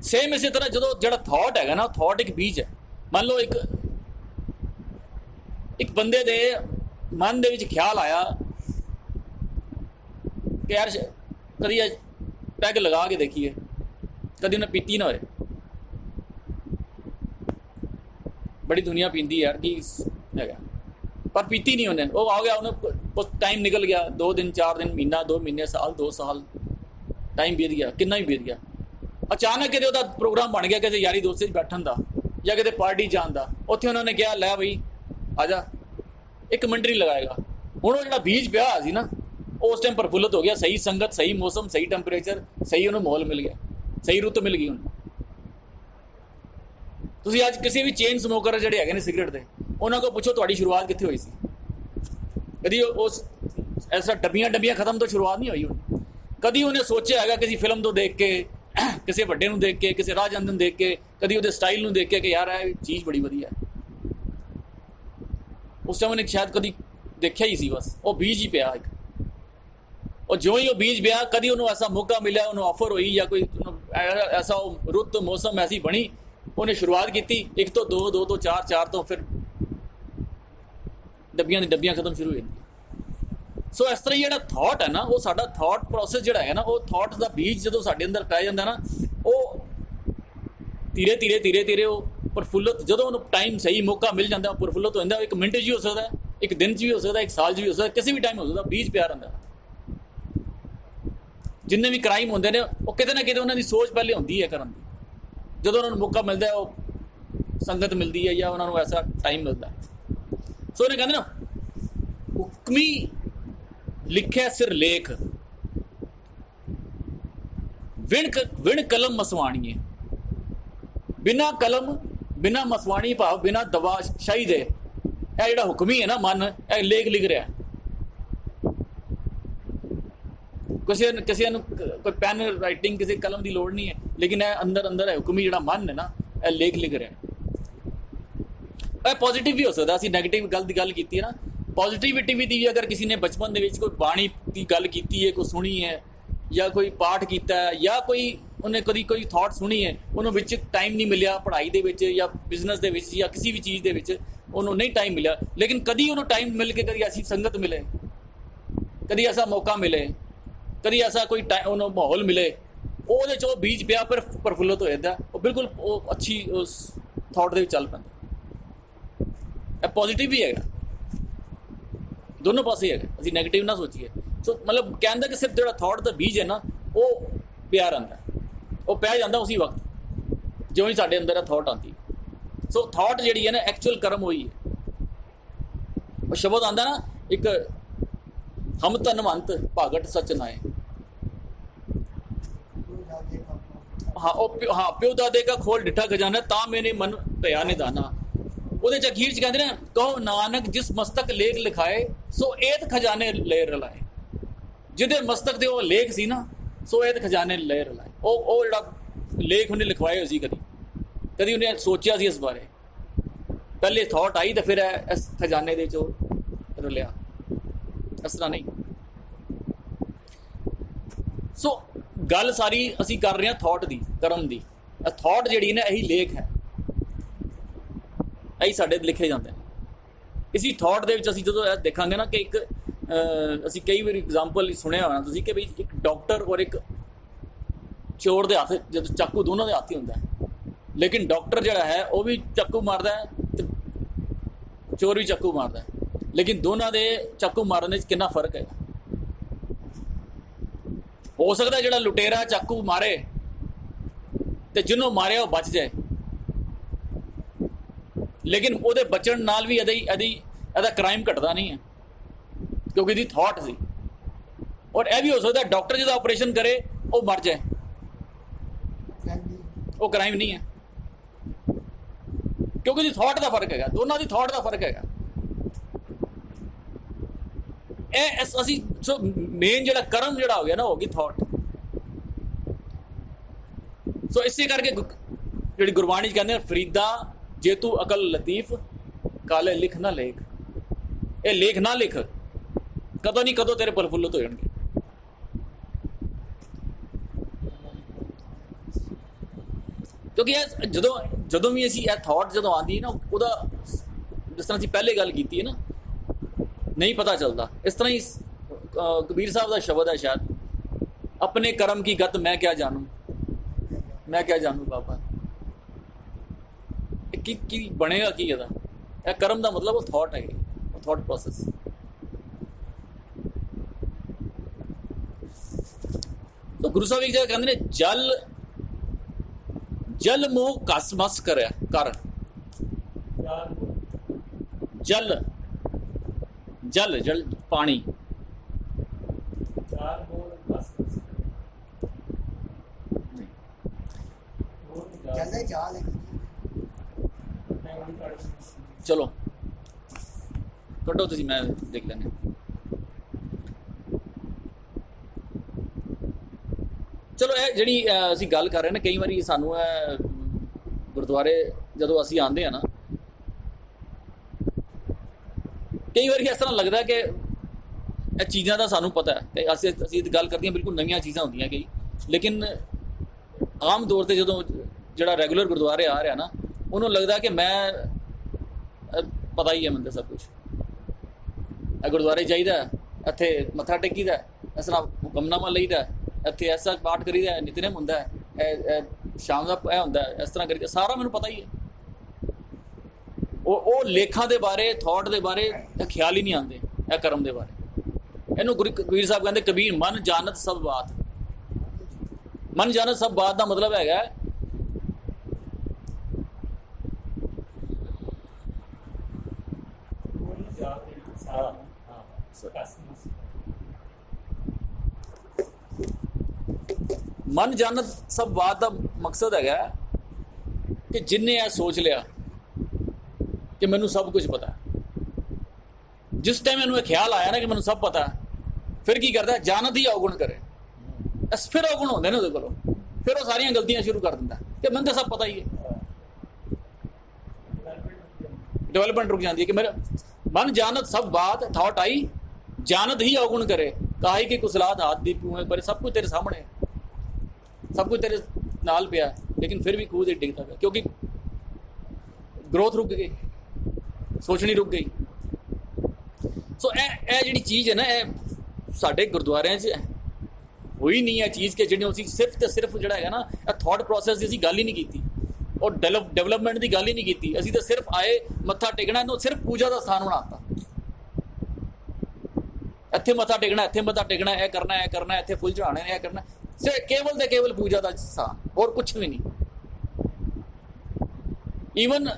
ਸੇਮ ਇਸੇ ਤਰ੍ਹਾਂ ਜਦੋਂ ਜਿਹੜਾ ਥਾਟ ਹੈਗਾ ਨਾ, ਥਾਟ ਇੱਕ ਬੀਜ ਹੈ। ਮੰਨ ਲਓ ਇੱਕ ਬੰਦੇ ਦੇ ਮਨ ਦੇ ਵਿੱਚ ਖਿਆਲ ਆਇਆ ਕਿ ਯਾਰ ਕਦੀ ਪੈਗ ਲਗਾ ਕੇ ਦੇਖੀਏ, ਕਦੀ ਉਹਨੇ ਪੀਤੀ ਨਾ ਹੋਏ। ਬੜੀ ਦੁਨੀਆ ਪੀਂਦੀ ਯਾਰ, ਕੀ ਹੈਗਾ, ਪਰ ਪੀਤੀ ਨਹੀਂ ਉਹਨੇ। ਉਹ ਆ ਗਿਆ, ਉਹਨੇ ਟਾਈਮ ਨਿਕਲ ਗਿਆ, 2 ਦਿਨ 4 ਦਿਨ, ਮਹੀਨਾ 2 ਮਹੀਨੇ, ਸਾਲ 2 ਸਾਲ, ਟਾਈਮ ਬੀਤ ਗਿਆ, ਕਿੰਨਾ ਹੀ ਬੀਤ ਗਿਆ। ਅਚਾਨਕ ਕਿਤੇ ਉਹਦਾ ਪ੍ਰੋਗਰਾਮ ਬਣ ਗਿਆ ਕਿਸੇ ਯਾਰੀ ਦੋਸਤ 'ਚ ਬੈਠਣ ਦਾ ਜਾਂ ਕਿਤੇ ਪਾਰਟੀ ਜਾਣ ਦਾ। ਉੱਥੇ ਉਹਨਾਂ ਨੇ ਕਿਹਾ ਲੈ ਬਈ ਆ ਜਾ, 1 ਮਿੰਟ ਨਹੀਂ ਲਗਾਏਗਾ। ਹੁਣ ਉਹ ਜਿਹੜਾ ਬੀਜ ਪਿਆ ਹੋਇਆ ਸੀ ਨਾ, ਉਹ ਉਸ ਟਾਈਮ ਪ੍ਰਫੁੱਲਤ ਹੋ ਗਿਆ। ਸਹੀ ਸੰਗਤ, ਸਹੀ ਮੌਸਮ, ਸਹੀ ਟੈਂਪਰੇਚਰ, ਸਹੀ ਉਹਨੂੰ ਮਾਹੌਲ ਮਿਲ ਗਿਆ, ਸਹੀ ਰੁੱਤ ਮਿਲ ਗਈ ਉਹਨੂੰ। ਤੁਸੀਂ ਅੱਜ ਕਿਸੇ ਵੀ ਚੇਨ ਸਮੋਕਰ ਜਿਹੜੇ ਹੈਗੇ ਨੇ ਸਿਗਰਟ ਦੇ, ਉਹਨਾਂ ਕੋਲ ਪੁੱਛੋ ਤੁਹਾਡੀ ਸ਼ੁਰੂਆਤ ਕਿੱਥੇ ਹੋਈ ਸੀ। ਕਦੀ ਉਸ ਐਸਾ ਡੱਬੀਆਂ ਖਤਮ ਤੋਂ ਸ਼ੁਰੂਆਤ ਨਹੀਂ ਹੋਈ ਹੋਣੀ। ਕਦੀ ਉਹਨੇ ਸੋਚਿਆ ਹੈਗਾ ਕਿਸੇ ਫਿਲਮ ਤੋਂ ਦੇਖ ਕੇ, ਕਿਸੇ ਵੱਡੇ ਨੂੰ ਦੇਖ ਕੇ, ਕਿਸੇ ਰਾਹ ਜਾਂਦੇ ਨੂੰ ਦੇਖ ਕੇ, ਕਦੀ ਉਹਦੇ ਸਟਾਈਲ ਨੂੰ ਦੇਖ ਕੇ ਕਿ ਯਾਰ ਇਹ ਚੀਜ਼ ਬੜੀ ਵਧੀਆ। ਉਸ ਟਾਈਮ ਉਹਨੇ ਸ਼ਾਇਦ ਕਦੀ ਦੇਖਿਆ ਹੀ ਸੀ, ਬਸ ਉਹ ਬੀਜ ਹੀ ਪਿਆ ਇੱਕ। ਉਹ ਜਿਉਂ ਹੀ ਉਹ ਬੀਜ ਪਿਆ, ਕਦੀ ਉਹਨੂੰ ਐਸਾ ਮੌਕਾ ਮਿਲਿਆ, ਉਹਨੂੰ ਆਫਰ ਹੋਈ ਜਾਂ ਕੋਈ ਐਸਾ ਰੁੱਤ ਮੌਸਮ ਐਸੀ ਬਣੀ, ਉਹਨੇ ਸ਼ੁਰੂਆਤ ਕੀਤੀ 1 ਤੋਂ 2, 2 ਤੋਂ 4, 4 ਤੋਂ ਫਿਰ ਡੱਬੀਆਂ ਖਤਮ ਸ਼ੁਰੂ ਹੋ ਜਾਂਦੀਆਂ। ਸੋ ਇਸ ਤਰ੍ਹਾਂ ਜਿਹੜਾ ਥਾਟ ਹੈ ਨਾ, ਉਹ ਸਾਡਾ ਥਾਟ ਪ੍ਰੋਸੈਸ ਜਿਹੜਾ ਹੈ ਨਾ, ਉਹ ਥਾਟ ਦਾ ਬੀਜ ਜਦੋਂ ਸਾਡੇ ਅੰਦਰ ਪੈ ਜਾਂਦਾ ਨਾ, ਉਹ ਧੀਰੇ ਉਹ ਪ੍ਰਫੁੱਲਤ, ਜਦੋਂ ਉਹਨੂੰ ਟਾਈਮ ਸਹੀ ਮੌਕਾ ਮਿਲ ਜਾਂਦਾ, ਉਹ ਪ੍ਰਫੁੱਲਤ ਹੋ ਜਾਂਦਾ। 1 ਮਿੰਟ 'ਚ ਵੀ ਹੋ ਸਕਦਾ, 1 ਦਿਨ 'ਚ ਵੀ ਹੋ ਸਕਦਾ, 1 ਸਾਲ 'ਚ ਵੀ ਹੋ ਸਕਦਾ, ਕਿਸੇ ਵੀ ਟਾਈਮ ਹੋ ਸਕਦਾ। ਬੀਜ ਪਿਆ ਰਹਿੰਦਾ। ਜਿੰਨੇ ਵੀ ਕ੍ਰਾਈਮ ਹੁੰਦੇ ਨੇ, ਉਹ ਕਿਤੇ ਨਾ ਕਿਤੇ ਉਹਨਾਂ ਦੀ ਸੋਚ ਪਹਿਲੇ ਹੁੰਦੀ ਹੈ ਕਰਨ ਦੀ। ਜਦੋਂ ਉਹਨਾਂ ਨੂੰ ਮੌਕਾ ਮਿਲਦਾ, ਉਹ ਸੰਗਤ ਮਿਲਦੀ ਹੈ ਜਾਂ ਉਹਨਾਂ ਨੂੰ ਐਸਾ ਟਾਈਮ ਮਿਲਦਾ। ਸੋ ਉਹਨੇ ਕਹਿੰਦੇ ਨਾ, ਹੁਕਮੀ ਲਿਖਿਆ ਸਿਰ ਲੇਖ, ਵਿਣ ਕਲਮ ਮਸਵਾਣੀਏ। ਬਿਨਾ ਕਲਮ, ਬਿਨਾ ਮਸਵਾਣੀ, ਭਾਵ ਬਿਨਾ ਦਵਾ ਸ਼ਾਹੀ ਦੇ, ਇਹ ਜਿਹੜਾ ਹੁਕਮੀ ਹੈ ਨਾ ਮਨ, ਇਹ ਲੇਖ ਲਿਖ ਰਿਹਾ। ਕਿਸੇ ਨੂੰ ਕੋਈ ਪੈਨ ਰਾਈਟਿੰਗ, ਕਿਸੇ ਕਲਮ ਦੀ ਲੋੜ ਨਹੀਂ ਹੈ, ਲੇਕਿਨ ਇਹ ਅੰਦਰ ਹੈ ਹੁਕਮੀ ਜਿਹੜਾ ਮਨ ਹੈ ਨਾ, ਇਹ ਲੇਖ ਲਿਖ ਰਿਹਾ। ਇਹ ਪੋਜ਼ੀਟਿਵ ਵੀ ਹੋ ਸਕਦਾ। ਅਸੀਂ ਨੈਗੇਟਿਵ ਗੱਲ ਕੀਤੀ ਹੈ ਨਾ, ਪੋਜ਼ੀਟਿਵਿਟੀ ਦੀ ਵੀ ਅਗਰ ਕਿਸੇ ਨੇ ਬਚਪਨ ਦੇ ਵਿੱਚ ਕੋਈ ਬਾਣੀ ਦੀ ਗੱਲ ਕੀਤੀ ਹੈ, ਕੋਈ ਸੁਣੀ ਹੈ, ਜਾਂ ਕੋਈ ਪਾਠ ਕੀਤਾ ਹੈ, ਜਾਂ ਉਹਨੇ ਕਦੀ ਕੋਈ ਥਾਟ ਸੁਣੀ ਹੈ, ਉਹਨੂੰ ਵਿੱਚ ਟਾਈਮ ਨਹੀਂ ਮਿਲਿਆ ਪੜ੍ਹਾਈ ਦੇ ਵਿੱਚ ਜਾਂ ਬਿਜ਼ਨਸ ਦੇ ਵਿੱਚ ਜਾਂ ਕਿਸੇ ਵੀ ਚੀਜ਼ ਦੇ ਵਿੱਚ ਉਹਨੂੰ ਨਹੀਂ ਟਾਈਮ ਮਿਲਿਆ, ਲੇਕਿਨ ਕਦੀ ਉਹਨੂੰ ਟਾਈਮ ਮਿਲ ਕੇ ਕਦੀ ਐਸੀ ਸੰਗਤ ਮਿਲੇ, ਕਦੀ ਐਸਾ ਮੌਕਾ ਮਿਲੇ, ਕਦੀ ਐਸਾ ਕੋਈ ਉਹਨੂੰ ਮਾਹੌਲ ਮਿਲੇ, ਉਹਦੇ 'ਚ ਉਹ ਬੀਜ ਪਿਆ, ਪਰ ਪ੍ਰਫੁੱਲਤ ਹੋ ਜਾਂਦਾ। ਉਹ ਬਿਲਕੁਲ ਉਹ ਅੱਛੀ ਉਸ ਥਾਟ ਦੇ ਵਿੱਚ ਚੱਲ ਪੈਂਦਾ। ਇਹ ਪੋਜ਼ੀਟਿਵ ਵੀ ਹੈਗਾ, ਦੋਨੋਂ ਪਾਸੇ ਹੈਗਾ। ਅਸੀਂ ਨੈਗੇਟਿਵ ਨਾ ਸੋਚੀਏ। ਸੋ ਮਤਲਬ ਕਹਿੰਦਾ ਕਿ ਸਿਰਫ ਜਿਹੜਾ ਥਾਟ ਦਾ ਬੀਜ ਹੈ ਨਾ, ਉਹ ਪਿਆ ਰਹਿੰਦਾ, ਉਹ ਪੈ ਜਾਂਦਾ ਉਸੇ ਵਕਤ ਜਿਉਂ ਹੀ ਸਾਡੇ ਅੰਦਰ ਇਹ ਥਾਟ ਆਉਂਦੀ। ਸੋ ਥਾਟ ਜਿਹੜੀ ਹੈ ਨਾ, ਐਕਚੁਅਲ ਕਰਮ ਹੋਈ ਹੈ। ਉਹ ਸ਼ਬਦ ਆਉਂਦਾ ਨਾ ਇੱਕ, ਹਮ ਧਨਵੰਤ ਭਾਗਟ ਸਚ ਨਾਏ। ਹਾਂ ਪਿਓ ਦਾਦੇ ਕਾ ਖੋਲ ਡਿੱਠਾ ਖਜ਼ਾਨਾ, ਤਾਂ ਮੈਨੇ ਮਨ ਭਇਆ ਨਿਦਾਨਾ। ਉਹਦੇ 'ਚ ਅਖੀਰ 'ਚ ਕਹਿੰਦੇ ਨੇ, ਕਹੋ ਨਾਨਕ ਜਿਸ ਮਸਤਕ ਲੇਖ ਲਿਖਾਏ, ਸੋ ਏਤ ਖਜ਼ਾਨੇ ਲੈ ਰਲਾਏ। ਜਿਹਦੇ ਮਸਤਕ ਤੇ ਉਹ ਲੇਖ ਸੀ ਨਾ, ਸੋ ਏਤ ਖਜ਼ਾਨੇ ਲੈ ਰਲਾਏ। ਉਹ ਜਿਹੜਾ ਲੇਖ ਉਹਨੇ ਲਿਖਵਾਏ ਹੋਏ ਸੀ, ਕਦੀ ਉਹਨੇ ਸੋਚਿਆ ਸੀ ਇਸ ਬਾਰੇ, ਪਹਿਲੇ ਥਾਟ ਆਈ ਤੇ ਫਿਰ ਇਸ ਖਜ਼ਾਨੇ ਦੇ 'ਚ ਉਹ ਰਲਿਆ। ਇਸ ਤਰ੍ਹਾਂ ਨਹੀਂ। ਸੋ ਗੱਲ ਸਾਰੀ ਅਸੀਂ ਕਰ ਰਹੇ ਹਾਂ ਥਾਟ ਦੀ, ਕਰਮ ਦੀ। ਥਾਟ ਜਿਹੜੀ ਨਾ, ਇਹੀ ਲੇਖ ਹੈ, ਇਹੀ ਸਾਡੇ ਲਿਖੇ ਜਾਂਦੇ ਨੇ। इसी थॉट ਦੇ ਵਿੱਚ ਅਸੀਂ ਜਦੋਂ ਇਹ ਦੇਖਾਂਗੇ ਨਾ ਕਿ ਇੱਕ ਅਸੀਂ ਕਈ ਵਾਰੀ ਐਗਜ਼ਾਮਪਲ ਸੁਣਿਆ ਹੋਣਾ ਤੁਸੀਂ ਕਿ ਵੀ ਇੱਕ ਡਾਕਟਰ ਔਰ ਇੱਕ ਚੋਰ ਦੇ ਹੱਥ ਜਦੋਂ ਚਾਕੂ ਦੋਨਾਂ ਦੇ ਹੱਥ ਹੀ ਹੁੰਦਾ ਹੈ, ਲੇਕਿਨ ਡਾਕਟਰ ਜਿਹੜਾ ਹੈ ਉਹ ਵੀ ਚਾਕੂ ਮਾਰਦਾ ਹੈ ਤੇ ਚੋਰ ਵੀ ਚਾਕੂ ਮਾਰਦਾ ਹੈ, ਲੇਕਿਨ ਦੋਨਾਂ ਦੇ ਚਾਕੂ ਮਾਰਨ ਵਿੱਚ ਕਿੰਨਾ ਫਰਕ ਹੈ। ਹੋ ਸਕਦਾ ਜਿਹੜਾ ਲੁਟੇਰਾ ਚਾਕੂ ਮਾਰੇ ਤੇ ਜਿਹਨੂੰ ਮਾਰਿਆ ਉਹ ਬਚ ਜਾਏ, ਲੇਕਿਨ ਉਹਦੇ ਬਚਣ ਨਾਲ ਵੀ ਇਹਦਾ ਕ੍ਰਾਈਮ ਘਟਦਾ ਨਹੀਂ ਹੈ ਕਿਉਂਕਿ ਇਹਦੀ ਥਾਟ ਸੀ। ਔਰ ਇਹ ਵੀ ਹੋ ਸਕਦਾ ਡਾਕਟਰ ਜਿਹਦਾ ਆਪਰੇਸ਼ਨ ਕਰੇ ਉਹ ਮਰ ਜਾਏ, ਉਹ ਕ੍ਰਾਈਮ ਨਹੀਂ ਹੈ ਕਿਉਂਕਿ ਇਹਦੀ ਥਾਟ ਦਾ ਫਰਕ ਹੈਗਾ, ਦੋਨਾਂ ਦੀ ਥਾਟ ਦਾ ਫਰਕ ਹੈਗਾ। ਇਹ ਅਸੀਂ ਸੋ ਮੇਨ ਜਿਹੜਾ ਕਰਮ ਜਿਹੜਾ ਹੋ ਗਿਆ ਨਾ ਹੋ ਗਈ ਥਾਟ। ਸੋ ਇਸੇ ਕਰਕੇ ਜਿਹੜੀ ਗੁਰਬਾਣੀ 'ਚ ਕਹਿੰਦੇ ਫਰੀਦਾ ਜੇ ਤੂੰ ਅਕਲ ਲਤੀਫ ਕਾਲੇ ਲਿਖ ਨਾ ਲੇਖ, ਇਹ ਲੇਖ ਨਾ ਲਿਖ, ਕਦੋਂ ਨਹੀਂ ਕਦੋਂ ਤੇਰੇ ਪ੍ਰਫੁੱਲਤ ਹੋ ਜਾਣਗੇ। ਕਿਉਂਕਿ ਇਹ ਜਦੋਂ ਵੀ ਅਸੀਂ ਇਹ ਥਾਟ ਜਦੋਂ ਆਉਂਦੀ ਨਾ ਉਹਦਾ ਜਿਸ ਤਰ੍ਹਾਂ ਅਸੀਂ ਪਹਿਲੇ ਗੱਲ ਕੀਤੀ ਹੈ ਨਾ नहीं पता चलता। इस तरह ही कबीर साहब का शब्द है शायद, अपने कर्म की गत मैं क्या जानूं बाबा की बनेगा की ਇਹਦਾ कर्म का मतलब वो थॉट है, वो थॉट प्रोसेस। तो गुरु साहब एक जगह कहते हैं जल मोह कस मस कर जल जल पानी चलो कटो तुसी मैं देख लेने। चलो ਇਹ ਜਿਹੜੀ ਅਸੀਂ ਗੱਲ ਕਰ ਰਹੇ ਨੇ, ਕਈ ਵਾਰੀ ਸਾਨੂੰ ਗੁਰਦੁਆਰੇ ਜਦੋਂ ਅਸੀਂ ਆਉਂਦੇ ਆ ਨਾ कई बार इस तरह लगता है कि ਇਹ ਚੀਜ਼ਾਂ ਦਾ ਸਾਨੂੰ ਪਤਾ ਹੈ ਕਿ ਅਸੀਂ ਗੱਲ ਕਰਦੀਆਂ ਬਿਲਕੁਲ ਨਵੀਆਂ ਚੀਜ਼ਾਂ ਹੁੰਦੀਆਂ ਕਈ, ਲੇਕਿਨ ਆਮ ਤੌਰ ਤੇ ਜਦੋਂ ਜਿਹੜਾ ਰੈਗੂਲਰ ਗੁਰਦੁਆਰੇ ਆ ਰਿਹਾ ਨਾ ਉਹਨੂੰ ਲੱਗਦਾ ਕਿ ਮੈਂ ਪਤਾ ਹੀ ਹੈ ਮੈਨੂੰ ਸਭ ਕੁਝ। ਇਹ ਗੁਰਦੁਆਰੇ ਜਾਈਦਾ, ਇੱਥੇ ਮੱਥਾ ਟੇਕੀਦਾ, ਇਸ ਤਰ੍ਹਾਂ ਹੁਕਮਨਾਮਾ ਲਈਦਾ, ਇੱਥੇ ਐਸਾ ਪਾਠ ਕਰੀਦਾ, ਨਿਤਨੇਮ ਹੁੰਦਾ, ਸ਼ਾਮ ਦਾ ਇਹ ਹੁੰਦਾ, ਇਸ ਤਰ੍ਹਾਂ ਕਰੀਦਾ, ਸਾਰਾ ਮੈਨੂੰ ਪਤਾ ਹੀ ਹੈ। ਉਹ ਲੇਖਾਂ ਦੇ ਬਾਰੇ ਥਾਟ ਦੇ ਬਾਰੇ ਖਿਆਲ ਹੀ ਨਹੀਂ ਆਉਂਦੇ, ਇਹ ਕਰਮ ਦੇ ਬਾਰੇ। ਇਹਨੂੰ ਗੁਰੂ ਕਬੀਰ ਸਾਹਿਬ ਕਹਿੰਦੇ ਕਬੀਰ ਮਨ ਜਾਣਤ ਸਭ ਬਾਤ। ਮਨ ਜਾਣਤ ਸਭ ਬਾਤ ਦਾ ਮਤਲਬ ਹੈਗਾ ਮਨ ਜਾਣਤ ਸਭ ਬਾਤ ਦਾ ਮਕਸਦ ਹੈਗਾ ਕਿ ਜਿੰਨੇ ਇਹ ਸੋਚ ਲਿਆ ਕਿ ਮੈਨੂੰ ਸਭ ਕੁਝ ਪਤਾ, ਜਿਸ ਟਾਈਮ ਇਹਨੂੰ ਇਹ ਖਿਆਲ ਆਇਆ ਨਾ ਕਿ ਮੈਨੂੰ ਸਭ ਪਤਾ, ਫਿਰ ਕੀ ਕਰਦਾ ਜਾਣਤ ਹੀ ਔਗੁਣ ਕਰੇ। ਫਿਰ ਔਗੁਣ ਹੁੰਦੇ ਨੇ ਉਹਦੇ ਕੋਲੋਂ, ਫਿਰ ਉਹ ਸਾਰੀਆਂ ਗਲਤੀਆਂ ਸ਼ੁਰੂ ਕਰ ਦਿੰਦਾ ਕਿ ਮੈਨੂੰ ਤਾਂ ਸਭ ਪਤਾ ਹੀ ਹੈ। ਡਿਵੈਲਪਮੈਂਟ ਰੁਕ ਜਾਂਦੀ ਹੈ ਕਿ ਮੇਰਾ ਮਨ ਜਾਣਤ ਸਭ ਬਾਤ ਥਾਟ ਆਈ ਜਾਣਤ ਹੀ ਔਗੁਣ ਕਰੇ, ਕਾਹੀ ਕਿ ਕੁਸਲਾਤ ਹਾਥ ਦੀ ਪੂਏ ਪਰ ਸਭ ਕੁਝ ਤੇਰੇ ਸਾਹਮਣੇ, ਸਭ ਕੁਝ ਤੇਰੇ ਨਾਲ ਪਿਆ, ਲੇਕਿਨ ਫਿਰ ਵੀ ਖੂਹ ਦੇ ਡਿੱਗਦਾ ਪਿਆ ਕਿਉਂਕਿ ਗਰੋਥ ਰੁਕ ਗਈ, ਸੋਚਣੀ ਰੁਕ ਗਈ। ਸੋ ਇਹ ਜਿਹੜੀ ਚੀਜ਼ ਹੈ ਨਾ, ਇਹ ਸਾਡੇ ਗੁਰਦੁਆਰਿਆਂ 'ਚ ਹੋਈ ਨਹੀਂ ਹੈ ਚੀਜ਼ ਕਿ ਜਿਹੜੀ ਅਸੀਂ ਸਿਰਫ ਤੇ ਸਿਰਫ ਜਿਹੜਾ ਹੈਗਾ ਨਾ ਇਹ ਥਾਟ ਪ੍ਰੋਸੈਸ ਦੀ ਅਸੀਂ ਗੱਲ ਹੀ ਨਹੀਂ ਕੀਤੀ, ਔਰ ਡਿਵੈਲਪਮੈਂਟ ਦੀ ਗੱਲ ਹੀ ਨਹੀਂ ਕੀਤੀ। ਅਸੀਂ ਤਾਂ ਸਿਰਫ ਆਏ ਮੱਥਾ ਟੇਕਣਾ, ਇਹਨੂੰ ਸਿਰਫ ਪੂਜਾ ਦਾ ਸਥਾਨ ਬਣਾਤਾ। ਇੱਥੇ ਮੱਥਾ ਟੇਕਣਾ, ਇੱਥੇ ਮੱਥਾ ਟੇਕਣਾ, ਇਹ ਕਰਨਾ, ਇੱਥੇ ਫੁੱਲ ਚੜਾਉਣੇ ਨੇ, ਇਹ ਕਰਨਾ, ਸਿਰਫ ਕੇਵਲ ਤੇ ਕੇਵਲ ਪੂਜਾ ਦਾ ਸਥਾਨ, ਹੋਰ ਕੁਛ ਵੀ ਨਹੀਂ। ਈਵਨ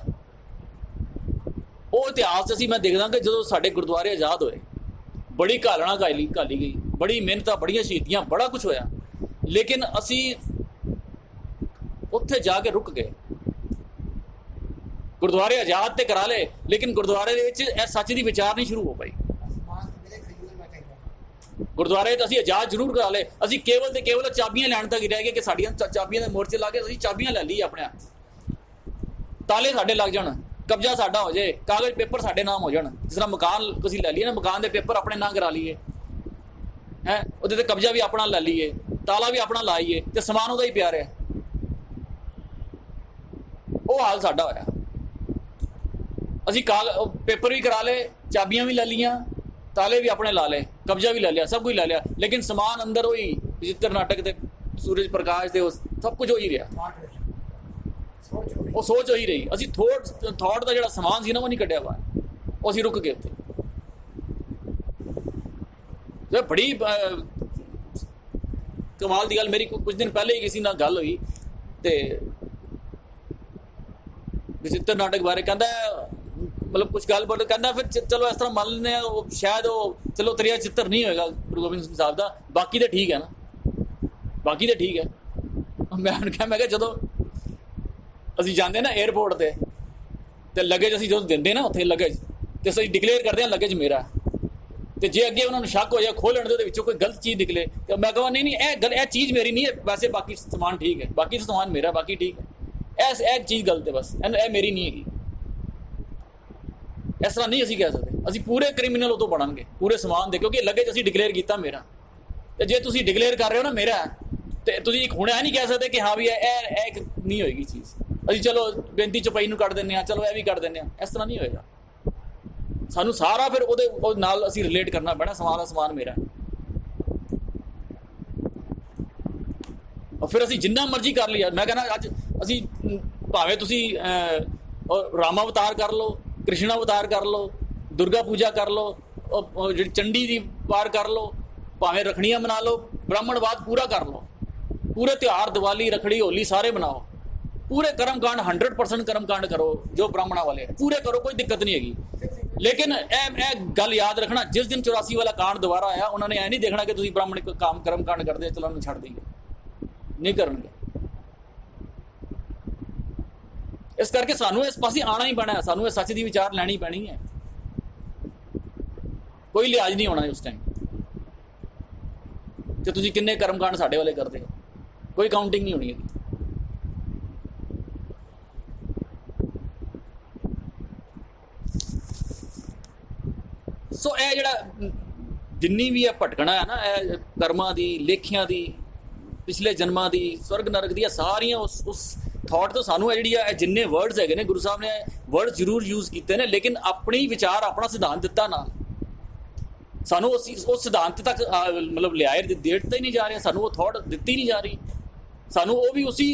ਉਹ ਇਤਿਹਾਸ ਅਸੀਂ ਮੈਂ ਦੇਖਦਾ ਕਿ ਜਦੋਂ ਸਾਡੇ ਗੁਰਦੁਆਰੇ ਆਜ਼ਾਦ ਹੋਏ ਬੜੀ ਘਾਲਣਾ ਘਾਲੀ ਗਈ, ਬੜੀ ਮਿਹਨਤਾਂ, ਬੜੀਆਂ ਸ਼ਹੀਦੀਆਂ, ਬੜਾ ਕੁਛ ਹੋਇਆ, ਲੇਕਿਨ ਅਸੀਂ ਉੱਥੇ ਜਾ ਕੇ ਰੁਕ ਗਏ। ਗੁਰਦੁਆਰੇ ਆਜ਼ਾਦ ਤੇ ਕਰਾ ਲਏ, ਲੇਕਿਨ ਗੁਰਦੁਆਰੇ ਦੇ ਵਿੱਚ ਇਹ ਸੱਚ ਦੀ ਵਿਚਾਰ ਨਹੀਂ ਸ਼ੁਰੂ ਹੋ ਪਾਈ। ਗੁਰਦੁਆਰੇ ਤਾਂ ਅਸੀਂ ਆਜ਼ਾਦ ਜ਼ਰੂਰ ਕਰਾ ਲਏ, ਅਸੀਂ ਕੇਵਲ ਤੇ ਕੇਵਲ ਚਾਬੀਆਂ ਲੈਣ ਤੱਕ ਹੀ ਰਹਿ ਗਏ ਕਿ ਸਾਡੀਆਂ ਚਾਬੀਆਂ ਦੇ ਮੋਰਚੇ ਲਾ ਕੇ ਅਸੀਂ ਚਾਬੀਆਂ ਲੈ ਲਈਏ, ਆਪਣੇ ਤਾਲੇ ਸਾਡੇ ਲੱਗ ਜਾਣ, ਕਬਜ਼ਾ ਸਾਡਾ ਹੋ ਜਾਏ, ਕਾਗਜ਼ ਪੇਪਰ ਸਾਡੇ ਨਾਮ ਹੋ ਜਾਣ। ਜਿਸ ਤਰ੍ਹਾਂ ਮਕਾਨ ਅਸੀਂ ਲੈ ਲਈਏ ਨਾ, ਮਕਾਨ ਦੇ ਪੇਪਰ ਆਪਣੇ ਨਾਂ ਕਰਾ ਲਈਏ, ਹੈ ਉਹਦੇ ਤੇ ਕਬਜ਼ਾ ਵੀ ਆਪਣਾ ਲੈ ਲਈਏ, ਤਾਲਾ ਵੀ ਆਪਣਾ ਲਾਈਏ, ਤੇ ਸਮਾਨ ਉਹਦਾ ਹੀ ਪਿਆ ਰਿਹਾ। ਉਹ ਹਾਲ ਸਾਡਾ ਹੋਇਆ। ਅਸੀਂ पेपर भी करा ले, चाबियां भी ले लिया, ताले भी अपने ला ले, कब्जा भी ले लिया, सब कुछ ले लिया, लेकिन समान अंदर वही विचित्र नाटक ते सूरज प्रकाश दे सब कुछ हो ही रहा, वो सोच हो ही रही। ਅਸੀਂ थॉट ਦਾ ਜਿਹੜਾ ਸਮਾਨ ਸੀ ਨਾ ਉਹ ਨਹੀਂ ਕੱਢਿਆ ਵਾ, ਉਹ ਅਸੀਂ ਰੁਕ ਗਏ ਉੱਥੇ। ਤੇ ਬੜੀ ਕਮਾਲ ਦੀ ਗੱਲ, ਮੇਰੀ ਕੁਝ ਦਿਨ ਪਹਿਲੇ ਹੀ ਕਿਸੇ ਨਾਲ ਗੱਲ ਹੋਈ ਤੇ ਵਿਚਿੱਤਰ ਨਾਟਕ ਬਾਰੇ ਕਹਿੰਦਾ, मतलब कुछ गल बोल कहना, फिर चलो इस तरह मान लें शायद वो चलो तरिया चित्र नहीं होएगा गुरु गोबिंद सिंह साहब का, बाकी तो ठीक है ना, बाकी तो ठीक है। मैं क्या जो असी जाते ना एयरपोर्ट पर तो लगेज असी जो देंगे ना उत्थे लगेज तो असी डिकलेयर करते हैं लगेज मेरा, तो जे अगे उन्होंने शक हो जाए खोलन दे कोई गलत चीज़ निकले तो मैं कहा नहीं यह चीज़ मेरी नहीं है, वैसे बाकी समान ठीक है, बाकी समान मेरा, बाकी ठीक है, यह चीज़ गलत है बस, यह मेरी नहीं हैगी। इस तरह नहीं असी कह सकते, असी पूरे क्रिमिनल उदों बनांगे पूरे समान दे, क्योंकि लगेज असी डिकलेयर किया मेरा, तो जे तुसी डिकलेयर कर रहे हो ना मेरा, तो तुसी हुण यह नहीं कह सकते कि हाँ भी यह नहीं होएगी चीज़, असी चलो 35 चौपाई नूं कट दिंदे, चलो यह भी कट दिंदे, इस तरह नहीं होएगा। सानू सारा फिर उहदे नाल असी रिलेट करना पैना, समान मेरा, और फिर असी जिन्ना मर्जी कर लिया। मैं कहना अज असी भावें तुसी राम अवतार कर लो, कृष्ण अवतार कर लो, दुर्गा पूजा कर लो, जी चंडी दी वार कर लो, भावें रखड़ियाँ मना लो, ब्राह्मणवाद पूरा कर लो, पूरे त्यौहार दिवाली रखड़ी होली सारे मनाओ, पूरे कर्मकांड 100% कर्मकांड करो जो ब्राह्मणों वाले पूरे करो, कोई दिक्कत नहीं हैगी। लेकिन ए गल याद रखना, जिस दिन 84 वाला कांड दोबारा आया उन्होंने यह नहीं देखना कि तुम ब्राह्मण काम कर्मकांड करते चलो उन्हें छड़ देंगे, नहीं करेंगे। इस करके सानू इस पासे आना ही पैना है, सानू इस सच की विचार लैनी पैनी है, कोई लिहाज नहीं होना उस टाइम कि तुम किन्ने कर्मकांड साढ़े वाले करते हो, कोई काउंटिंग नहीं होनी है। सो यह जड़ा जिन्नी भी है भटकना है ना, कर्मां दी, लेखियां दी, पिछले जन्मां दी, स्वर्ग नरक दी, सारियां उस थॉट तो सानू है जी जिन्ने वर्ड्स है ने गुरु साहब ने वर्ड जरूर यूज किए हैं, लेकिन अपनी विचार अपना सिद्धांत दिता ना, सानू उस सिद्धांत तक मतलब लियाए देते ही नहीं जा रहे, सानू वो थॉट दिती नहीं जा रही, सानू वो भी उसी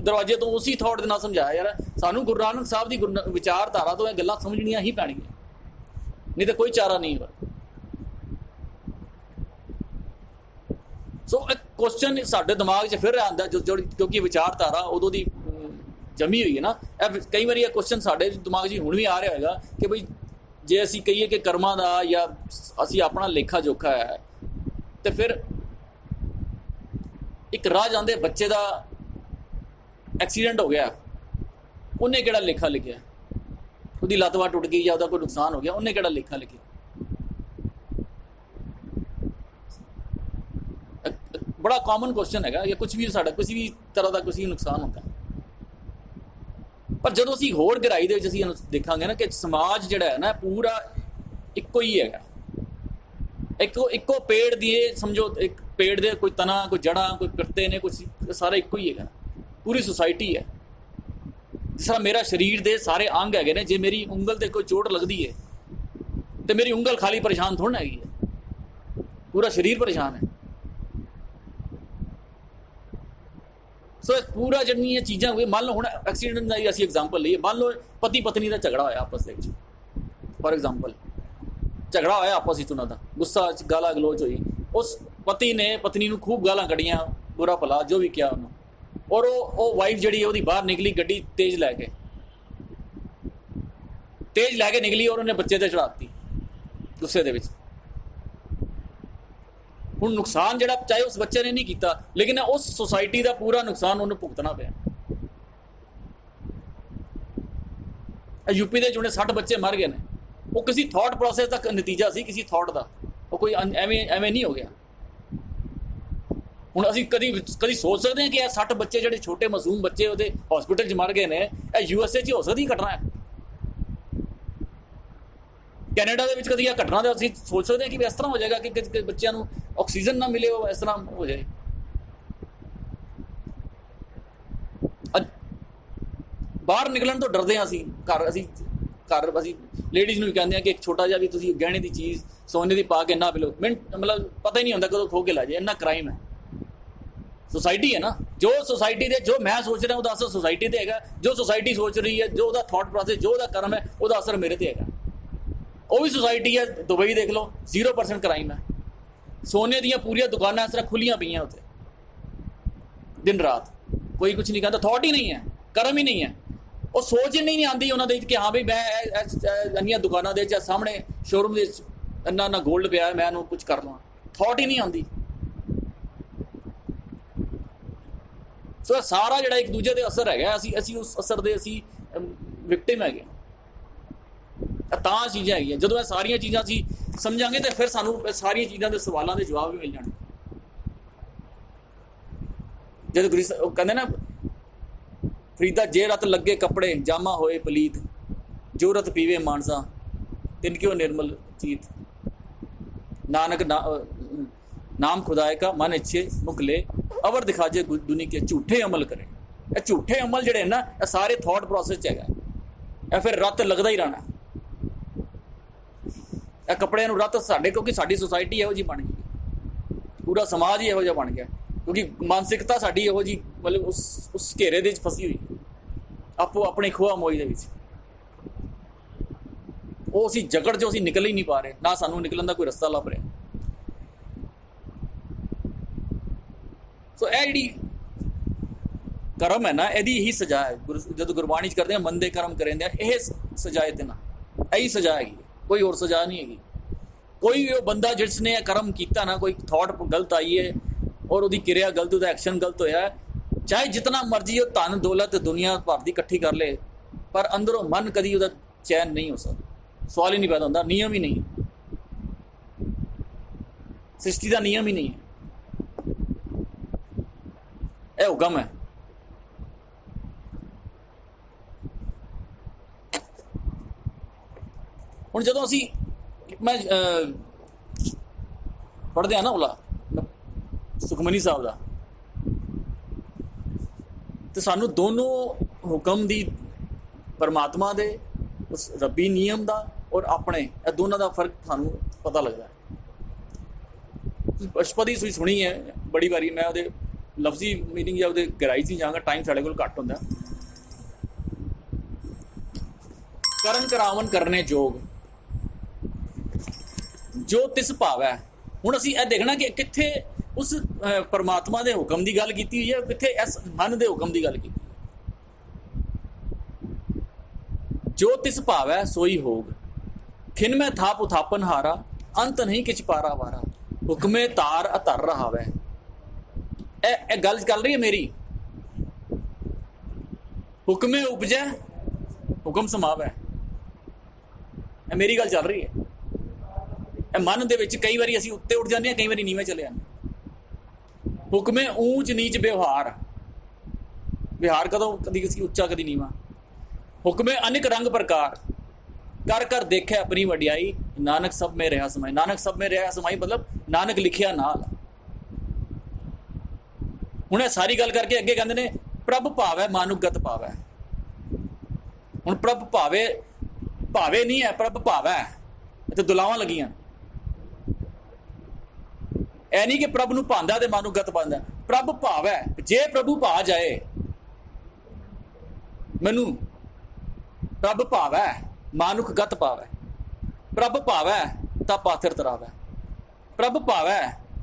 दरवाजे तो उसी थॉट के नाल समझाया यार। सानू गुरु नानक साहब की विचारधारा तो यह गल्लां समझनियां ही पैणियां, नहीं तो कोई चारा नहीं है। सो एक क्वेश्चन साडे दिमाग 'च फिर आंदा जो क्योंकि विचारधारा उदों की जमी हुई है ना, कई बार यह क्वेश्चन साडे दिमाग 'च हुण भी आ रहा होगा कि बई जे असी कहिए कि कर्मां दा या असी अपना लेखा जोखा है, तो फिर एक राह जांदे बच्चे का एक्सीडेंट हो गया, उन्हें किहड़ा लेखा लिखिया, उसकी लत्त बांह टुट गई या उसका कोई नुकसान हो गया, उन्हें किहड़ा लेखा लिखिया। बड़ा कॉमन क्वेश्चन है, या कुछ भी साडा किसी भी तरह का कुछ भी नुकसान होता है, पर जो असीं होर गहराई दे विच असीं देखांगे ना कि समाज जिहड़ा है ना पूरा इक्को ही है, इक्को पेड़ दिए समझो, एक पेड़ दे कोई तना कोई जड़ा कोई पत्ते ने कुछ सारा इक्को ही है, पूरी सोसाइटी है। जिस तरह मेरा शरीर दे सारे अंग है ने, जे मेरी उंगल ते कोई चोट लगती है तो मेरी उंगल खाली परेशान थोड़ा हैगी है, पूरा शरीर परेशान है। सो पूरा जिन्नी चीज़ां हुई, मान लो हुण एक्सीडेंट का असीं एग्जाम्पल लईए, मान लो पति पत्नी का झगड़ा होया आपस में, फॉर एग्जाम्पल झगड़ा होया आपस में, उन्होंने गुस्सा गाला गलोच हुई, उस पति ने पत्नी को खूब गालां कढ़ियां, बुरा भला जो भी किया उन्होंने, और वो वाइफ जी वो बाहर निकली गड्डी तेज लैके निकली और उन्हें बच्चे ते चढ़ाती गुस्से दे विच। हुण नुकसान जिहड़ा चाहे उस बच्चे ने नहीं किया, लेकिन उस सोसाइटी का पूरा नुकसान उन्हें भुगतना पिया। यूपी के जुड़े 60 बच्चे मर गए ने, वो किसी थॉट प्रोसैस का नतीजा सी, किसी थॉट का, वो कोई एवें नहीं हो गया। हुण असीं कदी सोच सकते हैं कि यह 60 बच्चे जिहड़े छोटे मासूम बच्चे उहदे हॉस्पिटल च मर गए ने, यह USA च हो सकदी घटना है, कैनेडा के कभी यह घटना तो असीं सोच सकते हैं कि इस तरह हो जाएगा कि बच्चों को ऑक्सीजन ना मिले, इस तरह हो जाए। बाहर निकलन तो डरते हैं, असीं घर असीं घर असीं लेडीज़ नूं भी कहते हैं कि एक छोटा जिहा भी तुसीं गहने की चीज़ सोने की पा के ना पिलो, मतलब पता ही नहीं होंदा कदों खो के ला जाए, इन्ना क्राइम है। सोसाइटी है ना, जो सोसाइटी दे जो मैं सोच रहा उसका असर सोसाइटी ते हैगा, जो सोसाइटी सोच रही है, जो उसका थॉट प्रोसेस, जो उसका कर्म है, उसका असर मेरे ते हैगा। वो भी सोसाइटी है, दुबई देख लो 0% क्राइम है। सोने दियाँ पूरियां दुकानां इस तरह खुलियां पईयां उत्ते दिन रात, कोई कुछ नहीं कहता, थॉट ही नहीं है, कर्म ही नहीं है, वो सोच ही नहीं आती उन्होंने कि हाँ भाई मैं इन्नियां दुकानां दे च सामने शोरूम दे इन्ना गोल्ड पिया मैं इन्हूं कुछ कर लवां, थॉट ही नहीं आती। सो सारा जिहड़ा एक दूजे दे असर है, असी उस असर दे असी विक्टिम है। तां चीज़ां है जो सारिया चीज़ां असी समझांगे तो फिर सानू सारिया चीज़ों के सवालों के जवाब भी मिल जाने। जब गुरु कहते ना फरीदा जे रत लगे कपड़े जामा होए पलीत, जो रत पीवे मानसा तिनक्यों निर्मल चीत, नानक नाम खुदाए का मन इच्छे मुख ले, अवर दिखाजे दुनी के झूठे अमल करें। ये झूठे अमल जिहड़े ना ये सारे थॉट प्रोसेस है, यह फिर रत लगता ही रहना। यह कपड़े रत साडे क्योंकि साडी सोसाइटी इहो जी बन गई, पूरा समाज ही इहो जिहा बन गया, क्योंकि मानसिकता साडी इहो जी मतलब उस घेरे दे फसी हुई, आपो अपने खोआ मोई दे विच। वो असी जगड़ चो असी निकल ही नहीं पा रहे, ना सानू निकलन का कोई रस्ता लभ रहा। सो यह जी कर्म है ना, यदी ही सजा है। जो गुरबाणी करते हैं मंदे कर्म करेंदे यह सजा है, ना यही सजा हैगी, कोई और सजा नहीं हैगी। कोई भी बंदा जिसने यह कर्म किया ना, कोई थॉट गलत आई है और उसकी क्रिया गलत, उसका एक्शन गलत होया है, चाहे जितना मर्जी वो धन दौलत दुनिया भर की इकट्ठी कर ले, पर अंदरों मन कभी उसका चैन नहीं हो सकता। सवाल ही नहीं पैदा होता, नियम ही नहीं, सृष्टि का नियम ही नहीं है, यह हुक्म है। हुण जदों असी मैं पढ़ते हैं ना ओला सुखमनी साहब का, तो सानू दोनों हुक्म दी परमात्मा दे उस रब्बी नियम का और अपने दोनों का फर्क सानू पता लगता है। अशपदी सुनी है बड़ी बारी, मैं वो लफ्जी मीनिंग या गहराई च जाऊँगा, टाइम साढ़े को घट होंदा। करन करावन करने जोग जो तिस भावै। हुण असीं यह देखना कि कित्थे उस परमात्मा के हुक्म की गल की हुई है, कित्थे इस मन के हुक्म की गल की। जो तिस भावै सोई होग, खिन में थाप उथापन हारा, अंत नहीं किच पारा वारा, हुक्मे तार अतर रहावै। ए गल चल रही है मेरी, हुक्मे उपजै हुक्म समावै, मेरी गल चल रही है। मन दे विच कई बारी असीं उत्ते उठ जाते हैं, कई बारी नीवें चले जाते। हुक्मे ऊंच नीच व्यवहार, व्यवहार कदों कदी किसी उच्चा कदी नीवा। हुक्मे अनेक रंग प्रकार, कर कर देखे अपनी वडियाई, नानक सब में रहा समाई। नानक सब में रहा समाई मतलब नानक लिखिया नाल। हुण सारी गल करके अगे कहते ने प्रभ भावै मानुगत पावै। हुण प्रभ भावे भावे नहीं है, प्रभ भावै, इत्थे दुलावां लगियां। ऐ नहीं कि प्रभ नूं भांदा ते मानू गत पांदा, प्रभ भावै। जे प्रभु भा जाए मैनू, प्रभ भावै मानुख गत पावै, प्रभ भावै तां पाथर तरावै, प्रभ भावै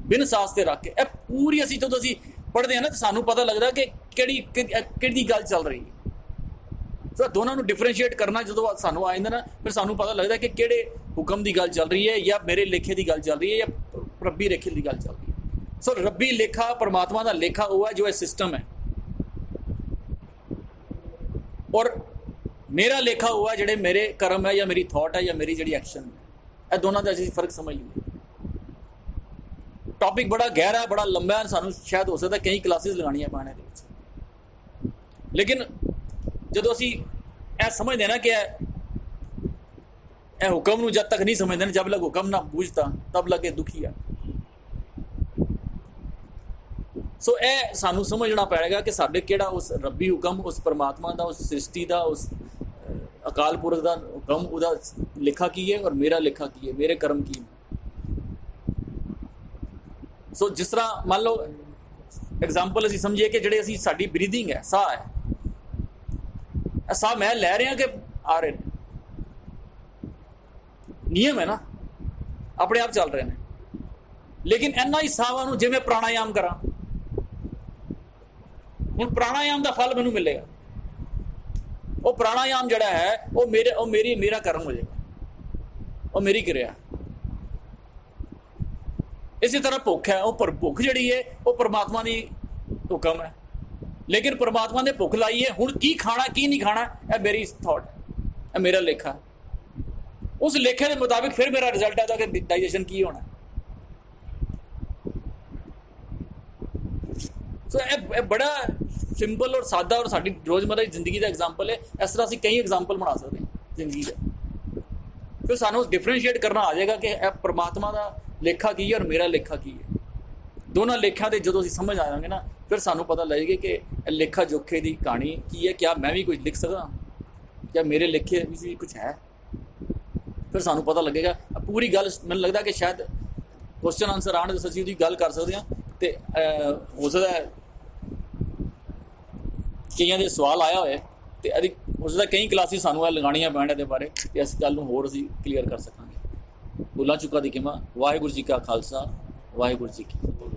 बिन सास ते रख के। ए पूरी असीं जदों असीं पढ़दे हैं ना, तो सानू पता लगदा कि किहड़ी गल चल रही है। सो दोनों को डिफरेंशिएट करना जो सानू आ जाता ना, फिर सानू पता लगता कि किहड़े हुक्म की गल चल रही है, या मेरे लेखे की गल चल रही है, या रब्बी लेखे की गल चल रही है। सो रब्बी लेखा परमात्मा का लेखा वो है जो है सिस्टम है, और मेरा लेखा हुआ है जोड़े मेरे कर्म है, या मेरी थॉट है, या मेरी जी एक्शन है। दोनों का असीं फर्क समझ लीए। टॉपिक बड़ा गहरा है, बड़ा लंबा है, सानू शायद हो सकता कई क्लासिस लगानियां पाने दे। लेकिन जो असी यह समझते ना कि यह हुक्म नूं जब तक नहीं समझते, जब लग हुक्म ना बूझता तब लगे दुखी है। सो यह सानू समझना पड़ेगा कि साडे किहड़ा उस रब्बी हुक्म, उस परमात्मा का, उस सृष्टि का, उस ਅਕਾਲ ਪੁਰਖ ਦਾ ਹੁਕਮ, ਉਹਦਾ ਲਿਖਾ ਕੀ ਹੈ ਔਰ ਮੇਰਾ ਲਿਖਾ ਕੀ ਹੈ, ਮੇਰੇ ਕਰਮ ਕੀ ਨੇ। ਸੋ ਜਿਸ ਤਰ੍ਹਾਂ ਮੰਨ ਲਓ ਐਗਜ਼ਾਮਪਲ ਅਸੀਂ ਸਮਝੀਏ ਕਿ ਜਿਹੜੇ ਅਸੀਂ ਸਾਡੀ ਬਰੀਥਿੰਗ ਹੈ, ਸਾਹ ਹੈ, ਇਹ ਸਾਹ ਮੈਂ ਲੈ ਰਿਹਾ ਕਿ ਆ ਰਹੇ ਨੇ, ਨਿਯਮ ਹੈ ਨਾ, ਆਪਣੇ ਆਪ ਚੱਲ ਰਹੇ ਨੇ। ਲੇਕਿਨ ਇਹਨਾਂ ਹੀ ਸਾਹਾਂ ਨੂੰ ਜਿਵੇਂ ਪ੍ਰਾਣਾਯਾਮ ਕਰਾਂ, ਹੁਣ ਪ੍ਰਾਣਾਯਾਮ ਦਾ ਫਲ ਮੈਨੂੰ ਮਿਲੇਗਾ। ਉਹ ਪ੍ਰਾਣਾਯਾਮ ਜਿਹੜਾ ਹੈ ਉਹ ਮੇਰਾ ਕਰਮ ਹੋ ਜਾਏਗਾ, ਉਹ ਮੇਰੀ ਕਿਰਿਆ। ਇਸੇ ਤਰ੍ਹਾਂ ਭੁੱਖ ਹੈ, ਉਹ ਭੁੱਖ ਜਿਹੜੀ ਹੈ ਉਹ ਪਰਮਾਤਮਾ ਦੀ ਹੁਕਮ ਹੈ। ਲੇਕਿਨ ਪਰਮਾਤਮਾ ਨੇ ਭੁੱਖ ਲਾਈ ਹੈ, ਹੁਣ ਕੀ ਖਾਣਾ ਕੀ ਨਹੀਂ ਖਾਣਾ ਇਹ ਮੇਰੀ ਥਾਟ ਹੈ, ਇਹ ਮੇਰਾ ਲੇਖਾ। ਉਸ ਲੇਖੇ ਦੇ ਮੁਤਾबिक ਫਿਰ ਮੇਰਾ ਰਿਜ਼ਲਟ ਹੈ ਕਿ ਡਾਈਜੈਸ਼ਨ ਕੀ ਹੋਣਾ। ਸੋ ਇਹ ਬੜਾ ਸਿੰਪਲ ਔਰ ਸਾਦਾ ਔਰ ਸਾਡੀ ਰੋਜ਼ਮर्रा ਦੀ ਜ਼ਿੰਦਗੀ ਦਾ ਐਗਜ਼ਾਮਪਲ ਹੈ। ਇਸ ਤਰ੍ਹਾਂ ਅਸੀਂ ਕਈ ਐਗਜ਼ਾਮਪਲ ਬਣਾ ਸਕਦੇ ਹਾਂ ਜ਼ਿੰਦਗੀ ਦਾ। ਫਿਰ ਸਾਨੂੰ ਡਿਫਰੈਂਸ਼ੀਏਟ ਕਰਨਾ ਆ ਜਾਏਗਾ ਕਿ ਇਹ ਪਰਮਾਤਮਾ ਦਾ ਲੇਖਾ ਕੀ ਹੈ ਔਰ ਮੇਰਾ ਲੇਖਾ ਕੀ ਹੈ। ਦੋਨਾਂ ਲੇਖਾਂ ਦੇ ਜਦੋਂ ਅਸੀਂ ਸਮਝ ਆ ਜਾਵਾਂਗੇ ਨਾ, ਫਿਰ ਸਾਨੂੰ ਪਤਾ ਲੱਗੇਗਾ ਕਿ ਇਹ ਲੇਖਾ ਜੋਖੇ ਦੀ ਕਹਾਣੀ ਕੀ ਹੈ। ਕਿਆ ਮੈਂ ਵੀ ਕੁਝ ਲਿਖ ਸਕਦਾ, ਕਿਆ ਮੇਰੇ ਲਿਖੇ ਵੀ ਕੁਝ ਹੈ। ਫਿਰ ਸਾਨੂੰ ਪਤਾ ਲੱਗੇਗਾ। ਪੂਰੀ ਗੱਲ ਮੈਨੂੰ ਲੱਗਦਾ ਕਿ ਸ਼ਾਇਦ ਕੁਐਸਚਨ ਆਨਸਰ ਆਉਣ ਦੇ ਸੱਚੀ ਦੀ ਗੱਲ ਕਰ ਸਕਦੇ ਹਾਂ। ਅਤੇ ਹੋ ਸਕਦਾ ਕਈਆਂ ਦੇ ਸਵਾਲ ਆਇਆ ਹੋਏ ਅਤੇ ਇਹਦੀ ਹੋ ਸਕਦਾ ਕਈ ਕਲਾਸਿਸ ਸਾਨੂੰ ਇਹ ਲਗਾਉਣੀਆਂ ਪੈਣ ਇਹਦੇ ਬਾਰੇ, ਅਤੇ ਇਸ ਗੱਲ ਨੂੰ ਹੋਰ ਅਸੀਂ ਕਲੀਅਰ ਕਰ ਸਕਾਂਗੇ। ਭੁੱਲਾਂ ਚੁੱਕਾਂ ਦੀ ਖਿਮਾ। ਵਾਹਿਗੁਰੂ ਜੀ ਕਾ ਖਾਲਸਾ, ਵਾਹਿਗੁਰੂ ਜੀ ਕੀ ਫਤਿਹ।